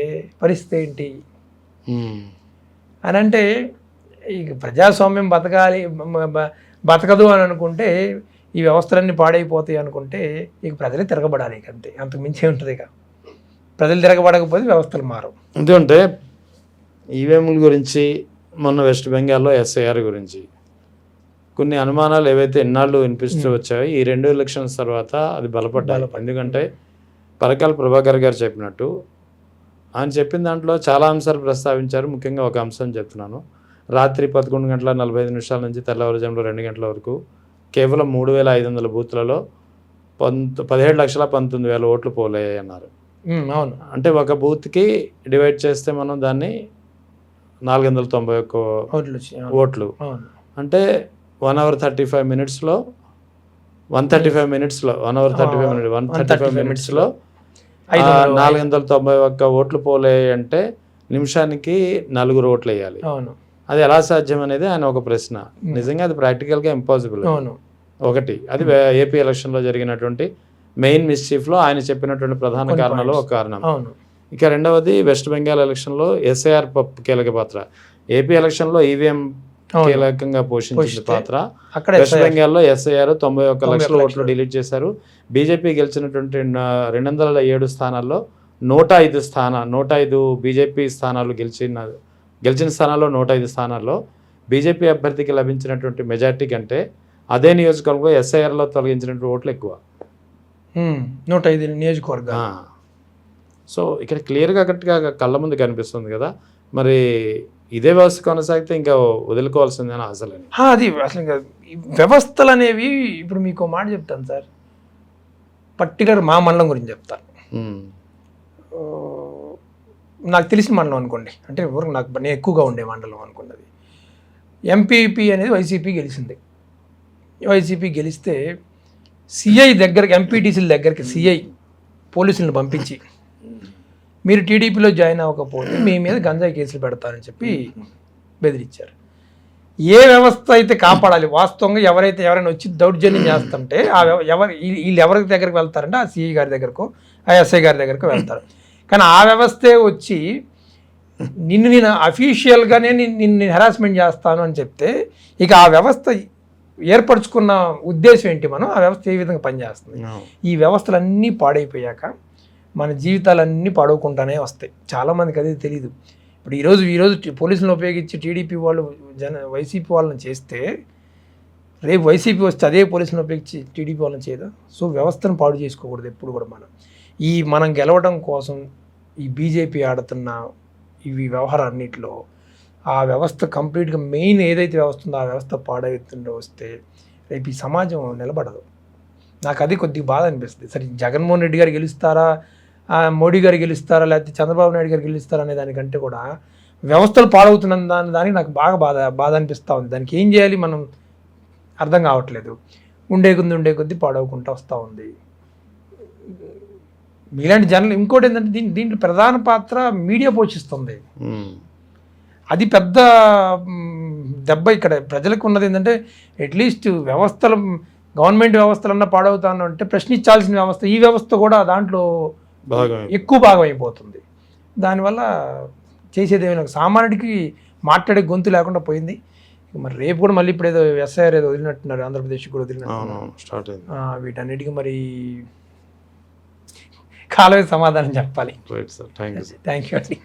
పరిస్థితి ఏంటి అని అంటే, ఇక ప్రజాస్వామ్యం బతకదు అని అనుకుంటే, ఈ వ్యవస్థలన్నీ పాడైపోతాయి అనుకుంటే ఇక ప్రజలే తిరగబడాలి. ఇక అంతే, అంతకు మించి ఉంటుంది. ఇక ప్రజలు తిరగబడకపోతే వ్యవస్థలు మారవు. ఎందుకంటే ఈవీఎంల గురించి మొన్న వెస్ట్ బెంగాల్లో ఎస్ఐఆర్ గురించి కొన్ని అనుమానాలు ఏవైతే ఎన్నాళ్ళు వినిపిస్తూ వచ్చాయో, ఈ 2 ఎలక్షన్స్ తర్వాత అది బలపడ్డాయి. ఎందుకంటే పరకాల ప్రభాకర్ గారు చెప్పినట్టు ఆయన చెప్పిన దాంట్లో చాలా అంశాలు ప్రస్తావించారు. ముఖ్యంగా ఒక అంశం చెప్తున్నాను. రాత్రి 11:45 నుంచి తెల్లవారుజాములో 2 గంటల వరకు కేవలం 3,500 బూత్లలో 17,19,000 ఓట్లు పోలయ్యాయి అన్నారు. అవును, అంటే ఒక బూత్కి డివైడ్ చేస్తే మనం దాన్ని 491 ఓట్లు అంటే 1 hour 35 minutesలో 135 minutesలో 491 ఓట్లు పోలేయి అంటే నిమిషానికి 4 ఓట్లు వేయాలి. అది ఎలా సాధ్యం అనేది ఆయన ఒక ప్రశ్న. నిజంగా అది ప్రాక్టికల్గా ఇంపాసిబుల్. ఒకటి అది ఏపీ ఎలక్షన్లో జరిగినటువంటి మెయిన్ మిస్చీఫ్లో ఆయన చెప్పినటువంటి ప్రధాన కారణాలు ఒక కారణం. ఇక రెండవది వెస్ట్ బెంగాల్ ఎలక్షన్లో ఎస్ఐఆర్ కీలక పాత్ర. ఏపీ ఎలక్షన్లో ఈవీఎం కీలకంగా పోషించిన పాత్ర. వెస్ట్ బెంగాల్లో ఎస్ఐఆర్ 91 లక్షల ఓట్లు డిలీట్ చేశారు. బీజేపీ గెలిచినటువంటి 207 స్థానాల్లో 105 బీజేపీ స్థానాలు గెలిచిన స్థానాల్లో 105 స్థానాల్లో బీజేపీ అభ్యర్థికి లభించినటువంటి మెజార్టీ కంటే అదే నియోజకవర్గంలో ఎస్ఐఆర్లో తొలగించినటువంటి ఓట్లు ఎక్కువ, 105 నియోజకవర్గం. సో ఇక్కడ క్లియర్గా కరెక్ట్గా కళ్ళ ముందు కనిపిస్తుంది కదా. మరి ఇదే వ్యవస్థ కొనసాగితే ఇంకా వదులుకోవాల్సిందేనా అసలు? అది అసలు వ్యవస్థలు అనేవి, ఇప్పుడు మీకు మాట చెప్తాను సార్, పర్టికులర్ మా మండలం గురించి చెప్తాను. నాకు తెలిసిన మండలం అనుకోండి, అంటే నేను ఎక్కువగా ఉండే మండలం అనుకున్నది. ఎంపీపీ అనేది వైసీపీ గెలిచింది. వైసీపీ గెలిస్తే సిఐ దగ్గరికి, ఎంపీటీసీల దగ్గరికి సిఐ పోలీసులను పంపించి మీరు టీడీపీలో జాయిన్ అవ్వకపోతే మీ మీద గంజాయి కేసులు పెడతారని చెప్పి బెదిరించారు. ఏ వ్యవస్థ అయితే కాపాడాలి వాస్తవంగా ఎవరైనా వచ్చి దౌర్జన్యం చేస్తుంటే వీళ్ళు ఎవరి దగ్గరికి వెళ్తారంటే ఆ సిఐ గారి దగ్గరకు ఆ ఎస్ఐ గారి దగ్గరకు వెళ్తారు. కానీ ఆ వ్యవస్థే వచ్చి నేను అఫీషియల్గానే నిన్ను హెరాస్మెంట్ చేస్తాను అని చెప్తే ఇక ఆ వ్యవస్థ ఏర్పరచుకున్న ఉద్దేశం ఏంటి, మనం ఆ వ్యవస్థ ఏ విధంగా పనిచేస్తుంది. ఈ వ్యవస్థలన్నీ పాడైపోయాక మన జీవితాలన్నీ పాడవకుండానే వస్తాయి. చాలామందికి అది తెలియదు. ఇప్పుడు ఈరోజు పోలీసులను ఉపయోగించి టీడీపీ వాళ్ళు వైసీపీ వాళ్ళని చేస్తే రేపు వైసీపీ వస్తే అదే పోలీసులను ఉపయోగించి టీడీపీ వాళ్ళని చేయదా? సో వ్యవస్థను పాడు చేసుకోకూడదు ఎప్పుడు కూడా. మనం గెలవడం కోసం ఈ బీజేపీ ఆడుతున్న ఇవి వ్యవహారాన్నింటిలో ఆ వ్యవస్థ కంప్లీట్గా మెయిన్ ఏదైతే వ్యవస్థ ఉందో ఆ వ్యవస్థ పాడవుతుండో వస్తే రేపు ఈ సమాజం నిలబడదు. నాకు అది కొద్దిగా బాధ అనిపిస్తుంది. సరే జగన్మోహన్ రెడ్డి గారు గెలుస్తారా, మోడీ గారు గెలుస్తారా, లేకపోతే చంద్రబాబు నాయుడు గారు గెలుస్తారా అనే దానికంటే కూడా వ్యవస్థలు పాడవుతున్న దానికి నాకు బాగా బాధ అనిపిస్తూ ఉంది. దానికి ఏం చేయాలి మనం అర్థం కావట్లేదు. ఉండే కొద్దీ పాడవకుండా వస్తూ ఉంది. మీలాంటి జనాలు ఇంకోటి ఏంటంటే దీంట్లో ప్రధాన పాత్ర మీడియా పోషిస్తుంది. అది పెద్ద దెబ్బ. ఇక్కడ ప్రజలకు ఉన్నది ఏంటంటే అట్లీస్ట్ గవర్నమెంట్ వ్యవస్థలన్నా పాడవుతాను అంటే ప్రశ్నించాల్సిన వ్యవస్థ, ఈ వ్యవస్థ కూడా దాంట్లో ఎక్కువ భాగం అయిపోతుంది. దానివల్ల చేసేదేమైనా సామాన్యుడికి మాట్లాడే గొంతు లేకుండా పోయింది. మరి రేపు కూడా మళ్ళీ ఇప్పుడు ఏదో ఎస్ఐఆర్ ఏదో వదిలినట్టున్నారు, ఆంధ్రప్రదేశ్ కూడా వదిలినట్టున్నారు. వీటన్నిటికీ మరి కాలమే సమాధానం చెప్పాలి. థ్యాంక్ యూ అండి.